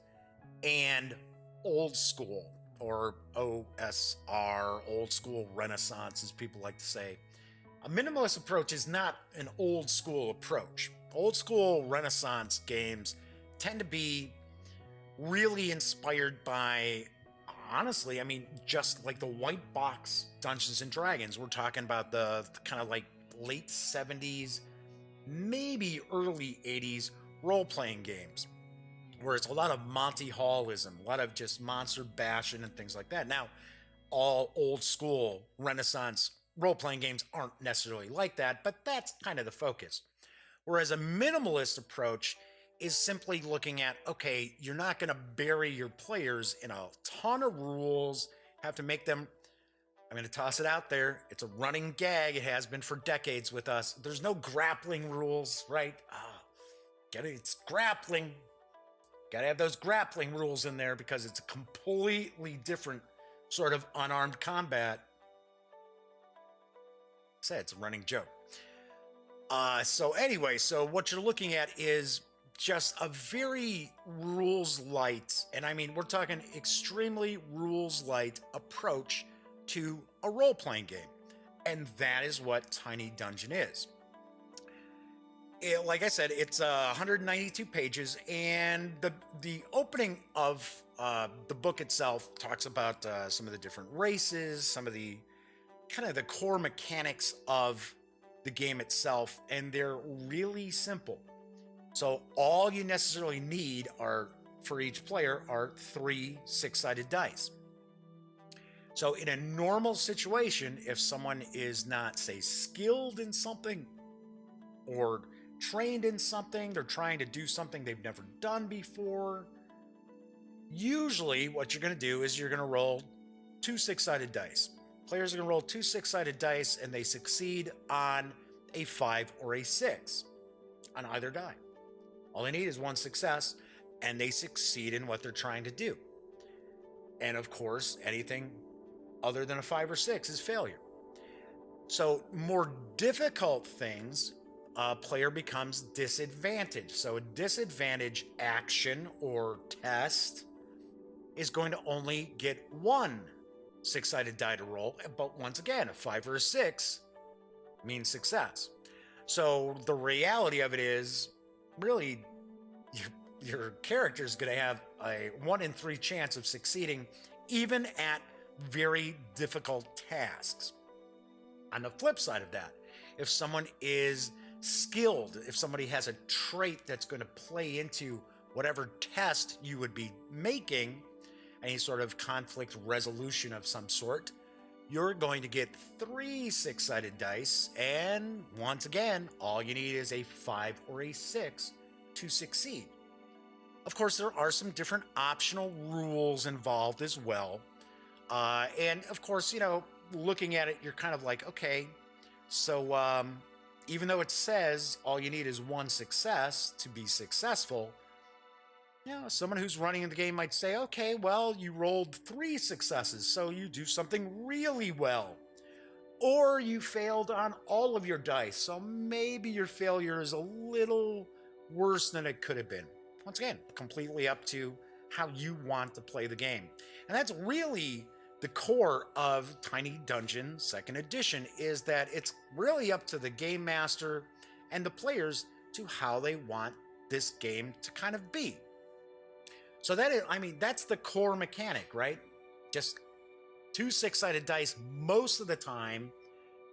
and old school, or OSR, old school Renaissance, as people like to say. A minimalist approach is not an old school approach. Old school Renaissance games tend to be really inspired by, honestly, I mean, just like the white box Dungeons and Dragons. We're talking about the kind of like late 70s, maybe early 80s role-playing games, where it's a lot of Monty Hallism, a lot of just monster bashing and things like that. Now, all old school Renaissance role-playing games aren't necessarily like that, but that's kind of the focus. Whereas a minimalist approach is simply looking at, okay, you're not going to bury your players in a ton of rules, have to make them, I'm going to toss it out there, it's a running gag, it has been for decades with us. There's no grappling rules, right? It's grappling. Got to have those grappling rules in there because it's a completely different sort of unarmed combat. Say it's a running joke. So anyway, so what you're looking at is just a very rules light, and I mean, we're talking extremely rules light approach to a role-playing game. And that is what Tiny Dungeon is. Like I said, it's 192 pages, and the opening of the book itself talks about some of the different races, some of the kind of the core mechanics of the game itself, and they're really simple. So all you necessarily need for each player are 3 6-sided dice. So in a normal situation, if someone is not, say, skilled in something or trained in something, they're trying to do something they've never done before, usually what you're going to do is you're going to roll 2 6-sided dice. Players are going to roll 2 6-sided dice, and they succeed on a 5 or a 6 on either die. All they need is 1 success, and they succeed in what they're trying to do. And of course, anything other than a 5 or 6 is failure. So more difficult things, a player becomes disadvantaged. So a disadvantage action or test is going to only get one six-sided die to roll. But once again, a 5 or a 6 means success. So the reality of it is, really, your character is going to have a 1 in 3 chance of succeeding, even at very difficult tasks. On the flip side of that, if someone is skilled, if somebody has a trait that's going to play into whatever test you would be making, any sort of conflict resolution of some sort, you're going to get 3 six-sided dice, and once again, all you need is a 5 or a 6 to succeed. Of course, there are some different optional rules involved as well. And of course, looking at it, you're kind of like, okay, so even though it says all you need is 1 success to be successful, someone who's running the game might say, okay, well, you rolled 3 successes, so you do something really well. Or you failed on all of your dice, so maybe your failure is a little worse than it could have been. Once again, completely up to how you want to play the game. And that's really the core of Tiny Dungeon 2nd Edition, is that it's really up to the game master and the players to how they want this game to kind of be. So that's the core mechanic, right? Just 2 six-sided dice most of the time.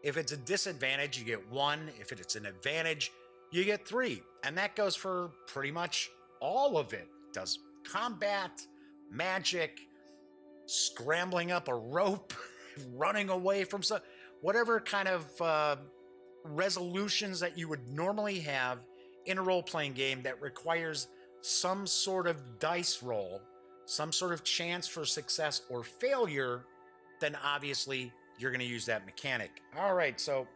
If it's a disadvantage, you get 1. If it's an advantage, you get 3. And that goes for pretty much all of it. It does combat, magic, scrambling up a rope, running away from whatever kind of resolutions that you would normally have in a role-playing game that requires some sort of dice roll, some sort of chance for success or failure, then obviously you're going to use that mechanic. All right, so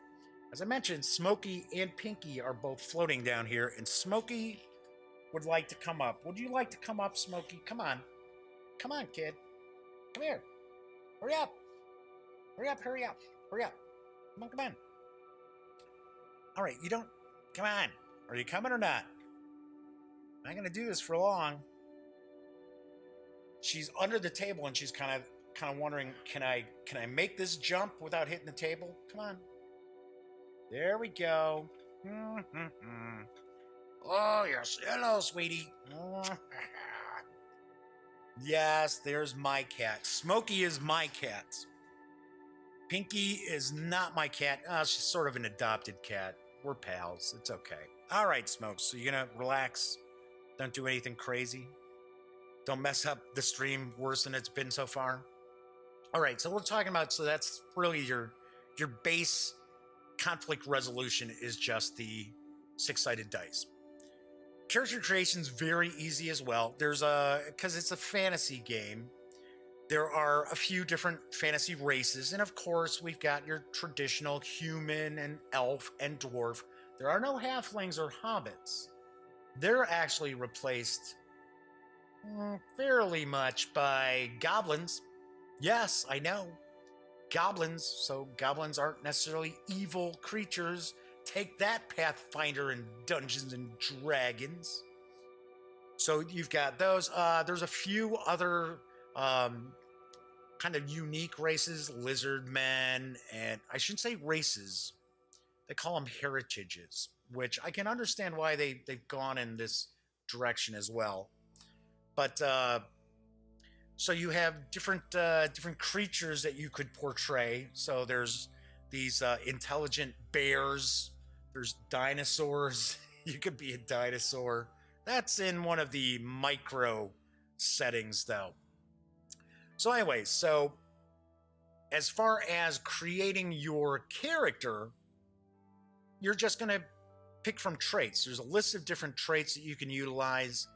as I mentioned, Smokey and Pinky are both floating down here, and Smokey would like to come up. Would you like to come up, Smokey? Come on. Come on, kid. Come here. Hurry up. Hurry up, hurry up. Hurry up. Come on. All right, come on. Are you coming or not? I'm not going to do this for long. She's under the table and she's kind of wondering, can I make this jump without hitting the table? Come on. There we go. Oh, yes. Hello, sweetie. Yes, there's my cat. Smokey is my cat. Pinky is not my cat. Oh, she's sort of an adopted cat. We're pals. It's okay. All right, Smokes. So you're going to relax. Don't do anything crazy. Don't mess up the stream worse than it's been so far. All right, so we're talking about, so that's really your base conflict resolution is just the 6-sided dice. Character creation's very easy as well. Because it's a fantasy game, there are a few different fantasy races, and of course we've got your traditional human and elf and dwarf. There are no halflings or hobbits. They're actually replaced fairly much by goblins. Yes, I know. Goblins. So goblins aren't necessarily evil creatures. Take that, Pathfinder and Dungeons and Dragons. So you've got those. There's a few other kind of unique races, lizard men, and I shouldn't say races. They call them heritages, which I can understand why they've gone in this direction as well. But so you have different creatures that you could portray. So there's these intelligent bears. There's dinosaurs. You could be a dinosaur. That's in one of the micro settings, though. So anyways, so as far as creating your character, you're just going to pick from traits. There's a list of different traits that you can utilize,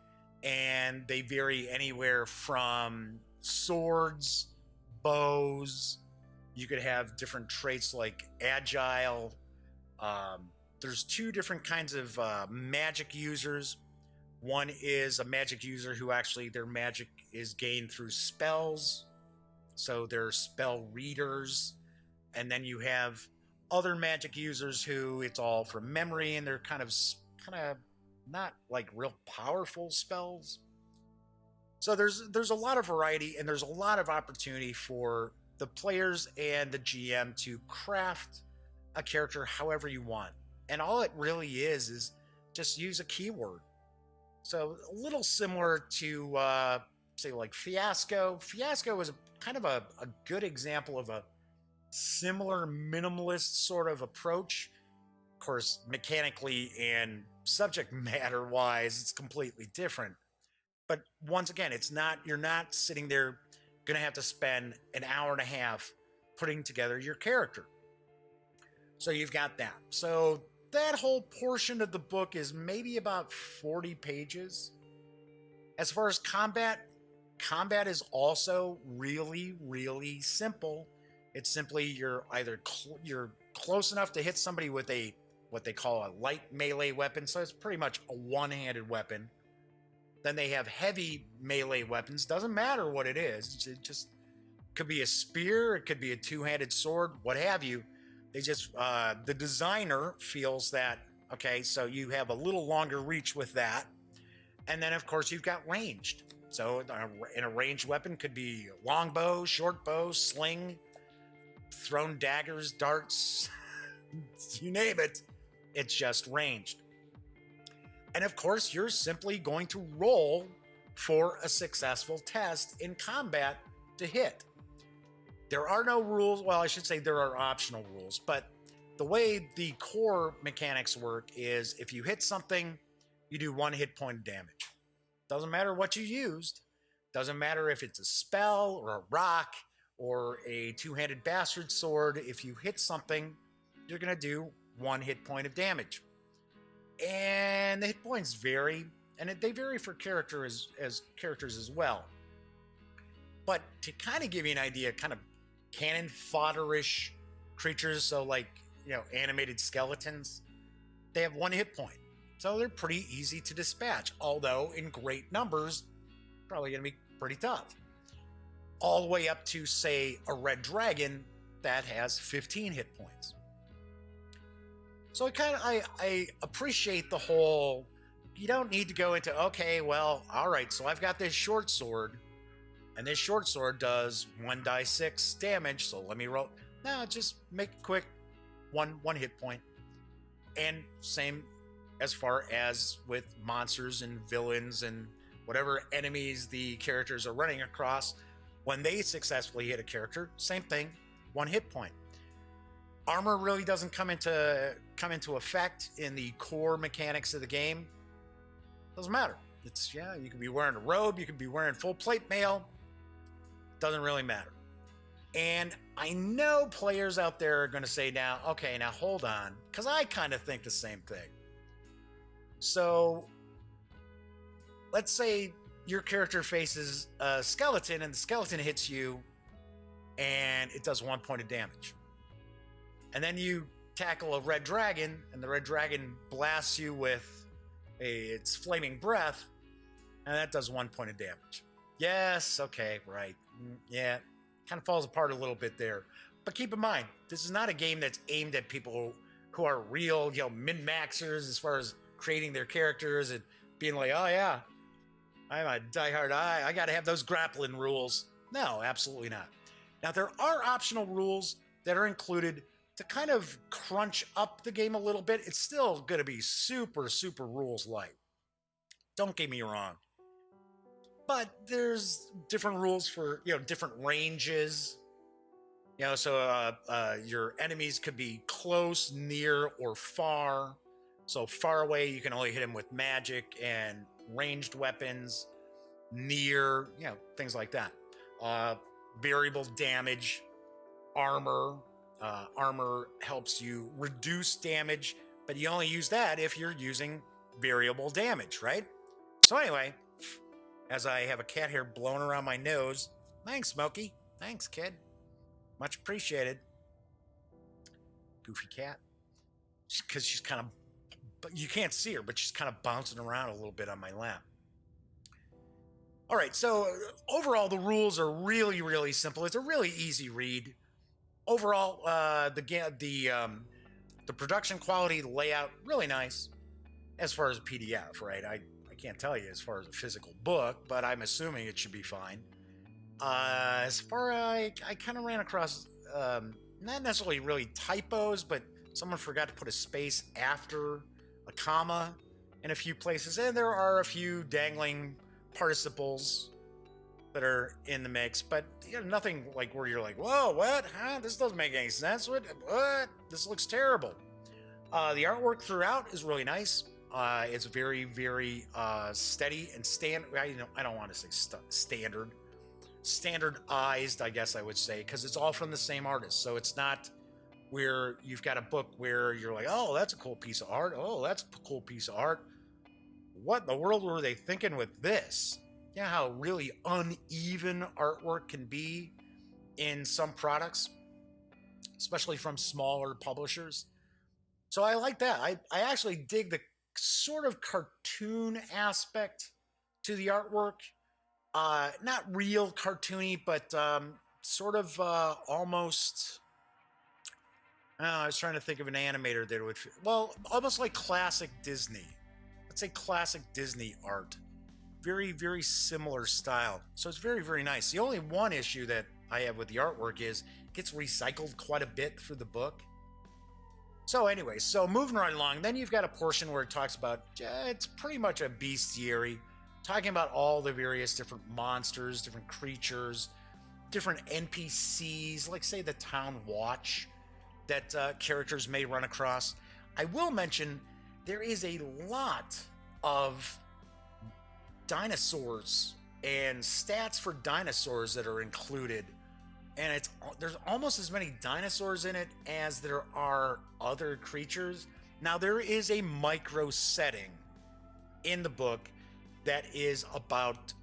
and they vary anywhere from swords, bows. You could have different traits like agile. There's 2 different kinds of magic users. One is a magic user who actually their magic is gained through spells. So they're spell readers. And then you have other magic users who it's all from memory, and they're kind of not like real powerful spells. So there's a lot of variety, and there's a lot of opportunity for the players and the GM to craft a character however you want. And all it really is just use a keyword. So a little similar to say like Fiasco. Fiasco is kind of a good example of a similar minimalist sort of approach. Of course, mechanically and subject matter wise, it's completely different. But once again, you're not sitting there going to have to spend an hour and a half putting together your character. So you've got that. So that whole portion of the book is maybe about 40 pages. As far as combat is also really, really simple. It's simply you're either you're close enough to hit somebody with what they call a light melee weapon, so it's pretty much a one-handed weapon. Then they have heavy melee weapons. Doesn't matter what it is. It just could be a spear, it could be a two-handed sword, what have you. They just the designer feels that, okay, so you have a little longer reach with that. And then of course you've got ranged. So in a ranged weapon could be longbow, short bow, sling, thrown daggers, darts, you name it. It's just ranged. And of course, you're simply going to roll for a successful test in combat to hit. There are no rules. Well, I should say there are optional rules, but the way the core mechanics work is if you hit something, you do 1 hit point of damage. Doesn't matter what you used. Doesn't matter if it's a spell or a rock or a two-handed bastard sword. If you hit something, you're going to do 1 hit point of damage. And the hit points vary, and they vary for characters as well. But to kind of give you an idea, kind of cannon fodder-ish creatures, so like, animated skeletons, they have 1 hit point. So they're pretty easy to dispatch, although in great numbers, probably going to be pretty tough. All the way up to, say, a red dragon that has 15 hit points. So I appreciate the whole, you don't need to go into, okay, well, all right, so I've got this short sword, and this short sword does 1d6 damage, so let me roll. No, just make it quick, one hit point. And same as far as with monsters and villains and whatever enemies the characters are running across. When they successfully hit a character, same thing, 1 hit point. Armor really doesn't come into effect in the core mechanics of the game. Doesn't matter. You could be wearing a robe, you could be wearing full plate mail. Doesn't really matter. And I know players out there are going to say now, okay, now hold on, because I kind of think the same thing. So let's say your character faces a skeleton and the skeleton hits you and it does 1 point of damage. And then you tackle a red dragon and the red dragon blasts you with its flaming breath and that does 1 point of damage. Yes, okay, right. Yeah, kind of falls apart a little bit there. But keep in mind, this is not a game that's aimed at people who are real, min-maxers as far as creating their characters and being like, oh yeah, I'm a diehard. I got to have those grappling rules. No, absolutely not. Now, there are optional rules that are included to kind of crunch up the game a little bit. It's still going to be super, super rules light. Don't get me wrong. But there's different rules for, different ranges. So your enemies could be close, near, or far. So far away, you can only hit them with magic and ranged weapons. Near, things like that. Variable damage, armor. Armor helps you reduce damage, but you only use that if you're using variable damage, right? So anyway, as I have a cat hair blowing around my nose, thanks, Smokey. Thanks, kid. Much appreciated. Goofy cat. Because she's kind of, you can't see her, but she's kind of bouncing around a little bit on my lap. All right, so overall, the rules are really, really simple. It's a really easy read. Overall, the production quality, the layout, really nice as far as PDF, right? I can't tell you as far as a physical book, but I'm assuming it should be fine. As far as I kind of ran across, not necessarily really typos, but someone forgot to put a space after a comma in a few places, and there are a few dangling participles that are in the mix, but nothing like where you're like, whoa, what? Huh? This doesn't make any sense. What? This looks terrible. The artwork throughout is really nice. It's very, very steady and I don't want to say standardized, I guess I would say, because it's all from the same artist. So it's not where you've got a book where you're like, oh, that's a cool piece of art. Oh, that's a cool piece of art. What in the world were they thinking with this? Yeah, how really uneven artwork can be in some products, especially from smaller publishers. So I like that. I actually dig the sort of cartoon aspect to the artwork. Not real cartoony, but sort of almost... I was trying to think of an animator that would... Well, almost like classic Disney. Let's say classic Disney art. Very, very similar style. So it's very, very nice. The only one issue that I have with the artwork is it gets recycled quite a bit through the book. So anyway, so moving right along, then you've got a portion where it talks about, it's pretty much a bestiary, talking about all the various different monsters, different creatures, different NPCs, like say the town watch that characters may run across. I will mention there is a lot of dinosaurs and stats for dinosaurs that are included, and there's almost as many dinosaurs in it as there are other creatures. Now there is a micro setting in the book that is about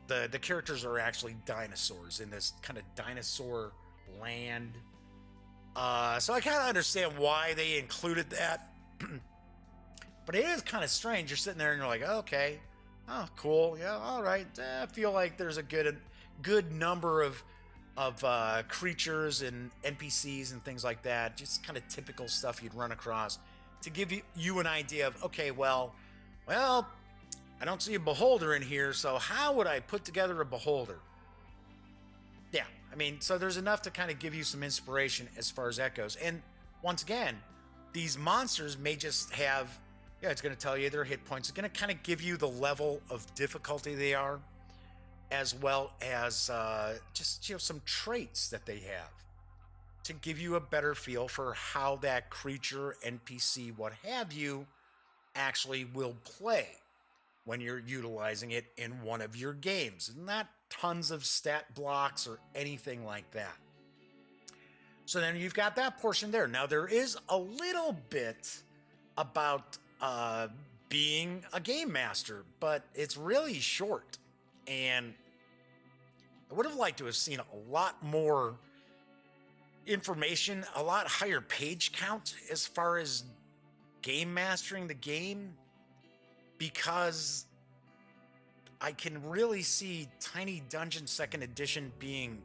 the characters are actually dinosaurs in this kind of dinosaur land. So I kind of understand why they included that. But it is kind of strange. You're sitting there and you're like, okay, oh, cool, yeah, all right. I feel like there's a good number of creatures and NPCs and things like that. Just kind of typical stuff you'd run across to give you an idea of, okay, well, I don't see a beholder in here, so how would I put together a beholder? Yeah, I mean, so there's enough to kind of give you some inspiration as far as that goes. And once again, these monsters may just have, it's going to tell you their hit points. It's going to kind of give you the level of difficulty they are, as well as just some traits that they have to give you a better feel for how that creature, NPC, what have you, actually will play when you're utilizing it in one of your games. Not tons of stat blocks or anything like that. So then you've got that portion there. Now there is a little bit about being a game master, but it's really short. And I would have liked to have seen a lot more information, a lot higher page count as far as game mastering the game, because I can really see Tiny Dungeon 2nd Edition being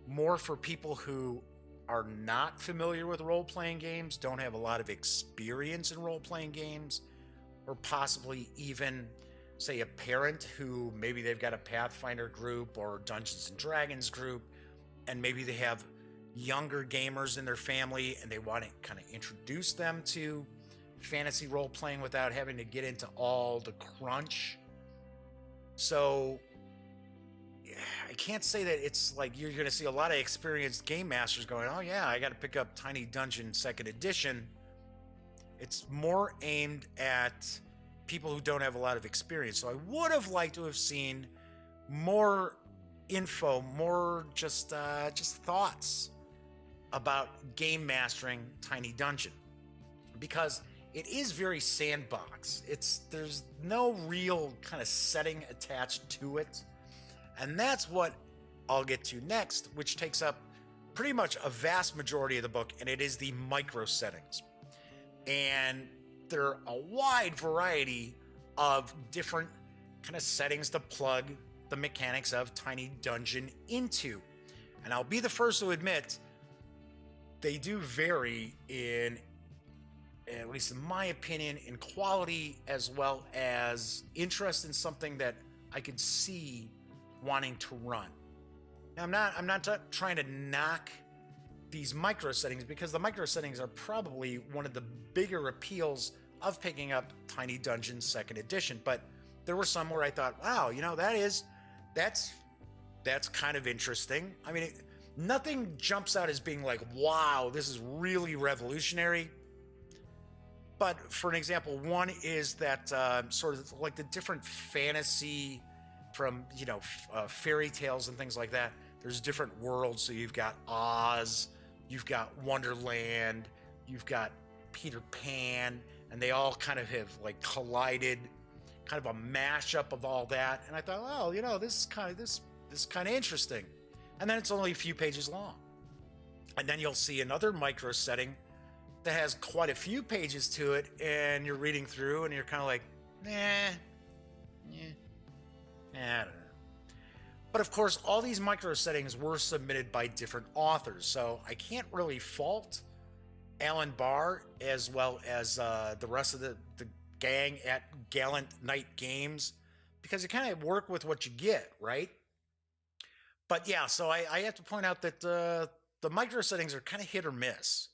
more for people who are not familiar with role-playing games, don't have a lot of experience in role-playing games, or possibly even, say, a parent who maybe they've got a Pathfinder group or Dungeons and Dragons group, and maybe they have younger gamers in their family and they want to kind of introduce them to fantasy role-playing without having to get into all the crunch. So I can't say that it's like you're going to see a lot of experienced game masters going, oh yeah, I got to pick up Tiny Dungeon 2nd Edition. It's more aimed at people who don't have a lot of experience. So I would have liked to have seen more info, more just thoughts about game mastering Tiny Dungeon, because it is very sandbox. There's no real kind of setting attached to it. And that's what I'll get to next, which takes up pretty much a vast majority of the book, and it is the micro settings. And there are a wide variety of different kind of settings to plug the mechanics of Tiny Dungeon into. And I'll be the first to admit, they do vary in at least in my opinion, in quality as well as interest in something that I could see wanting to run. Now, I'm not trying to knock these micro settings, because the micro settings are probably one of the bigger appeals of picking up Tiny Dungeons Second Edition. But there were some where I thought, wow, that's kind of interesting. I mean, nothing jumps out as being like, wow, this is really revolutionary. But for an example, one is that sort of like the different fantasy from, fairy tales and things like that. There's different worlds. So you've got Oz, you've got Wonderland, you've got Peter Pan, and they all kind of have like collided, kind of a mashup of all that. And I thought, oh, this is kind of interesting. And then it's only a few pages long. And then you'll see another micro setting that has quite a few pages to it, and you're reading through and you're kind of like, I don't know. But of course, all these micro settings were submitted by different authors, so I can't really fault Alan Barr as well as the rest of the gang at Gallant Knight Games, because you kind of work with what you get, right? But yeah, so I have to point out that the micro settings are kind of hit or miss.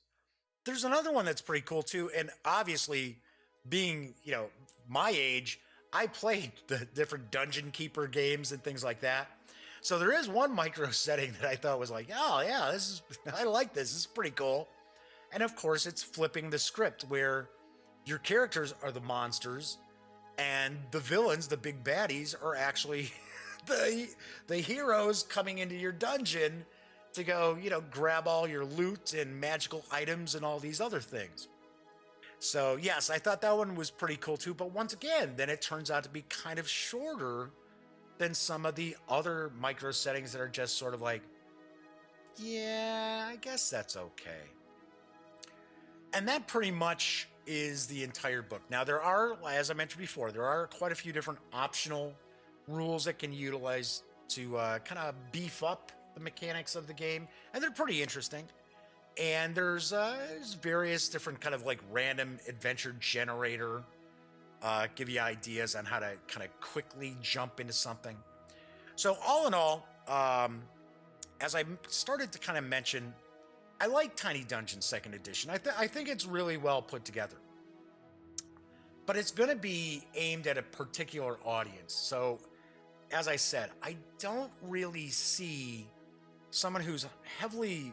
There's another one that's pretty cool too, and obviously, being my age, I played the different Dungeon Keeper games and things like that. So there is one micro setting that I thought was like, oh yeah, I like this. This is pretty cool. And of course, it's flipping the script, where your characters are the monsters and the villains, the big baddies, are actually the heroes coming into your dungeon to go, grab all your loot and magical items and all these other things. So yes, I thought that one was pretty cool too. But once again, then it turns out to be kind of shorter than some of the other micro settings that are just sort of like, yeah, I guess that's okay. And that pretty much is the entire book. Now, there are, as I mentioned before, there are quite a few different optional rules that can utilize to kind of beef up the mechanics of the game, and they're pretty interesting. And there's various different kind of like random adventure generator, give you ideas on how to kind of quickly jump into something. So all in all, as I started to kind of mention, I like Tiny Dungeons Second Edition. I think it's really well put together. But it's going to be aimed at a particular audience. So, as I said, I don't really see someone who's heavily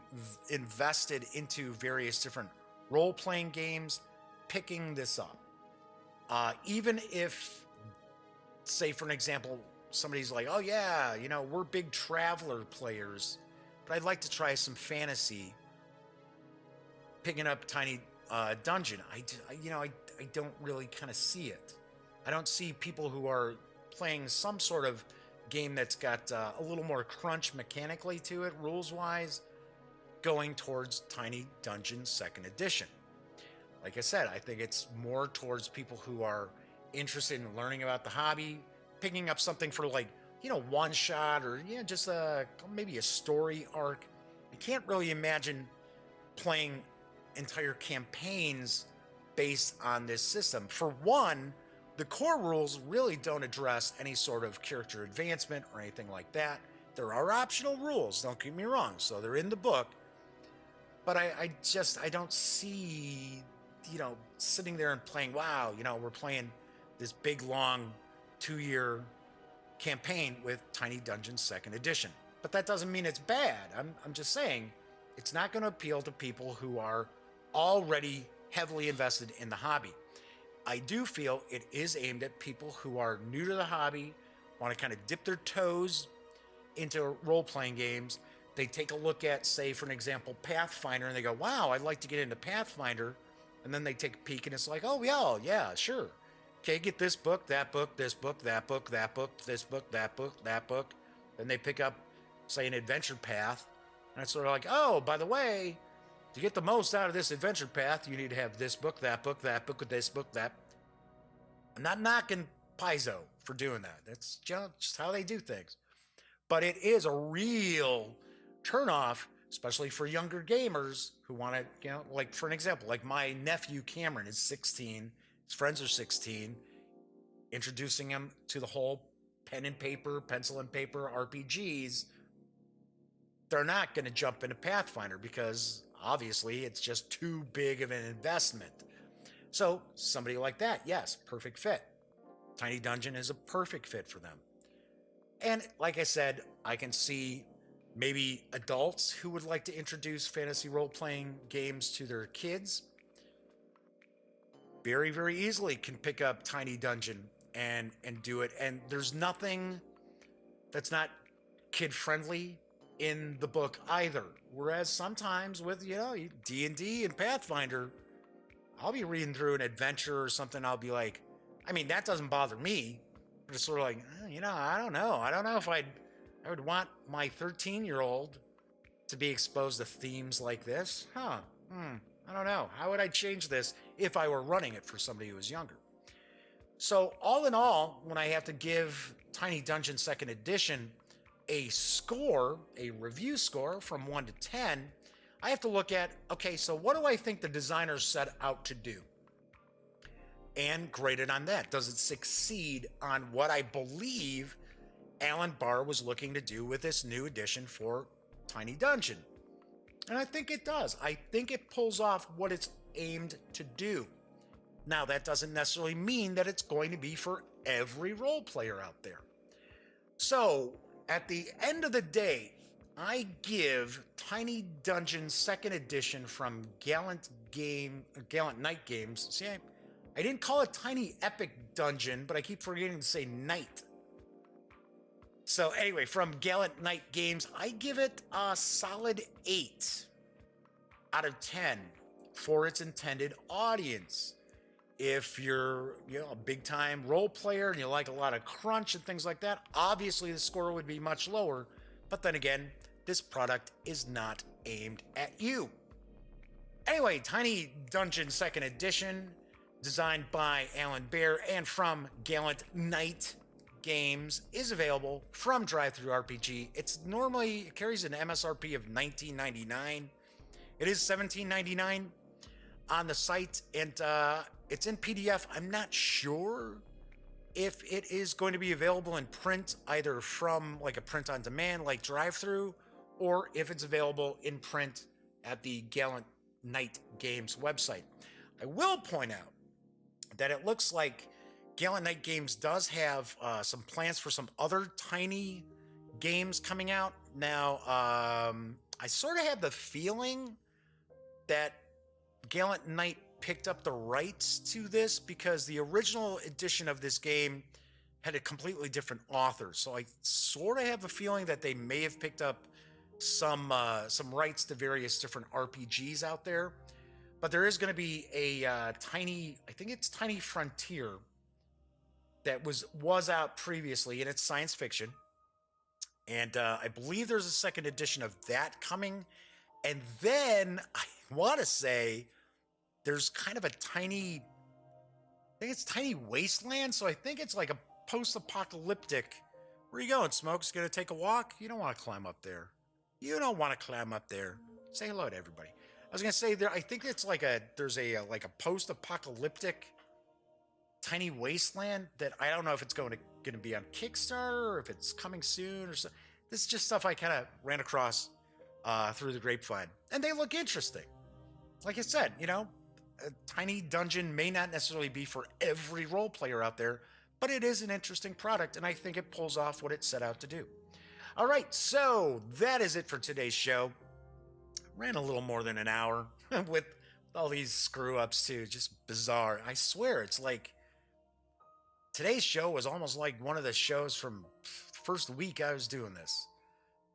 invested into various different role-playing games picking this up. Even if, say for an example, somebody's like, oh yeah, we're big Traveler players, but I'd like to try some fantasy. Picking up Tiny Dungeon, I don't really kind of see it. I don't see people who are playing some sort of game that's got a little more crunch mechanically to it, rules-wise, going towards Tiny Dungeon Second Edition. Like I said, I think it's more towards people who are interested in learning about the hobby, picking up something for like, one shot or just maybe a story arc. I can't really imagine playing entire campaigns based on this system. For one, the core rules really don't address any sort of character advancement or anything like that. There are optional rules, don't get me wrong, so they're in the book. But I don't see, sitting there and playing, wow, we're playing this big, long 2-year campaign with Tiny Dungeons Second Edition. But that doesn't mean it's bad. I'm just saying it's not going to appeal to people who are already heavily invested in the hobby. I do feel it is aimed at people who are new to the hobby, want to kind of dip their toes into role-playing games. They take a look at, say, for an example, Pathfinder, and they go, wow, I'd like to get into Pathfinder. And then they take a peek, and it's like, oh, yeah, sure. Okay, get this book, that book, this book, that book, that book, this book, that book, that book. Then they pick up, say, an adventure path, and it's sort of like, oh, by the way, to get the most out of this adventure path, you need to have this book, that book, this book, that. I'm not knocking Paizo for doing that. That's just how they do things. But it is a real turnoff, especially for younger gamers who want to, like for an example, like my nephew Cameron is 16, his friends are 16, introducing him to the whole pen and paper, pencil and paper RPGs. They're not going to jump into Pathfinder because obviously it's just too big of an investment. So somebody like that, yes, perfect fit. Tiny Dungeon is a perfect fit for them. And like I said, I can see maybe adults who would like to introduce fantasy role-playing games to their kids very, very easily can pick up Tiny Dungeon and do it. And there's nothing that's not kid-friendly in the book either. Whereas sometimes with, D&D and Pathfinder, I'll be reading through an adventure or something, I'll be like, I mean, that doesn't bother me. But it's sort of like, I don't know. I don't know if I would want my 13-year-old to be exposed to themes like this. I don't know. How would I change this if I were running it for somebody who was younger? So all in all, when I have to give Tiny Dungeon 2nd Edition a score, a review score from 1 to 10, I have to look at, okay, so what do I think the designers set out to do? And grade it on that. Does it succeed on what I believe Alan Barr was looking to do with this new edition for Tiny Dungeon? And I think it does. I think it pulls off what it's aimed to do. Now, that doesn't necessarily mean that it's going to be for every role player out there. So, at the end of the day, I give Tiny Dungeon 2nd Edition from Gallant Knight Games. See, I didn't call it Tiny Epic Dungeon, but I keep forgetting to say Knight. So anyway, from Gallant Knight Games, I give it a solid 8 out of 10 for its intended audience. If you're, a big-time role player and you like a lot of crunch and things like that, obviously the score would be much lower. But then again, this product is not aimed at you. Anyway, Tiny Dungeon 2nd Edition, designed by Alan Baer and from Gallant Knight Games, is available from DriveThruRPG. It carries an MSRP of $19.99. It is $17.99 on the site, and it's in PDF. I'm not sure if it is going to be available in print, either from like a print on demand like DriveThru, or if it's available in print at the Gallant Knight Games website. I will point out that it looks like Gallant Knight Games does have some plans for some other tiny games coming out. Now, I sort of have the feeling that Gallant Knight picked up the rights to this because the original edition of this game had a completely different author. So I sort of have a feeling that they may have picked up some rights to various different RPGs out there. But there is going to be a I think it's Tiny Frontier that was out previously, and it's science fiction. And I believe there's a second edition of that coming. And then I want to say there's kind of a tiny, I think it's Tiny Wasteland. So I think it's like a post-apocalyptic. Where you going, Smoke's going to take a walk? You don't want to climb up there. You don't want to climb up there. Say hello to everybody. I was going to say I think it's there's a post-apocalyptic Tiny Wasteland that I don't know if it's going to be on Kickstarter or if it's coming soon or so. This is just stuff I kind of ran across through the grapevine, and they look interesting. Like I said, a Tiny Dungeon may not necessarily be for every role player out there, but it is an interesting product, and I think it pulls off what it set out to do. All right, so that is it for today's show. Ran a little more than an hour with all these screw-ups, too. Just bizarre. I swear, it's like today's show was almost like one of the shows from the first week I was doing this.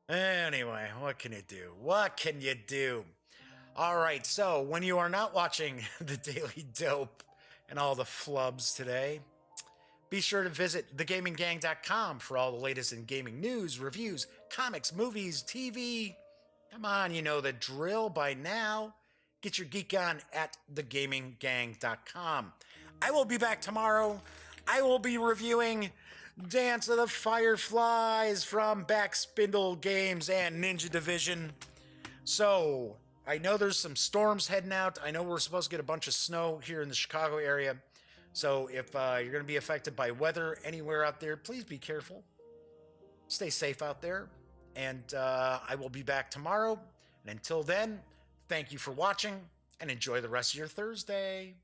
Anyway, what can you do? What can you do? All right, so when you are not watching the Daily Dope and all the flubs today, be sure to visit thegaminggang.com for all the latest in gaming news, reviews, comics, movies, TV. Come on, you know the drill by now. Get your geek on at thegaminggang.com. I will be back tomorrow. I will be reviewing Dance of the Fireflies from Backspindle Games and Ninja Division. So I know there's some storms heading out. I know we're supposed to get a bunch of snow here in the Chicago area. So if you're going to be affected by weather anywhere out there, please be careful. Stay safe out there. And I will be back tomorrow. And until then, thank you for watching and enjoy the rest of your Thursday.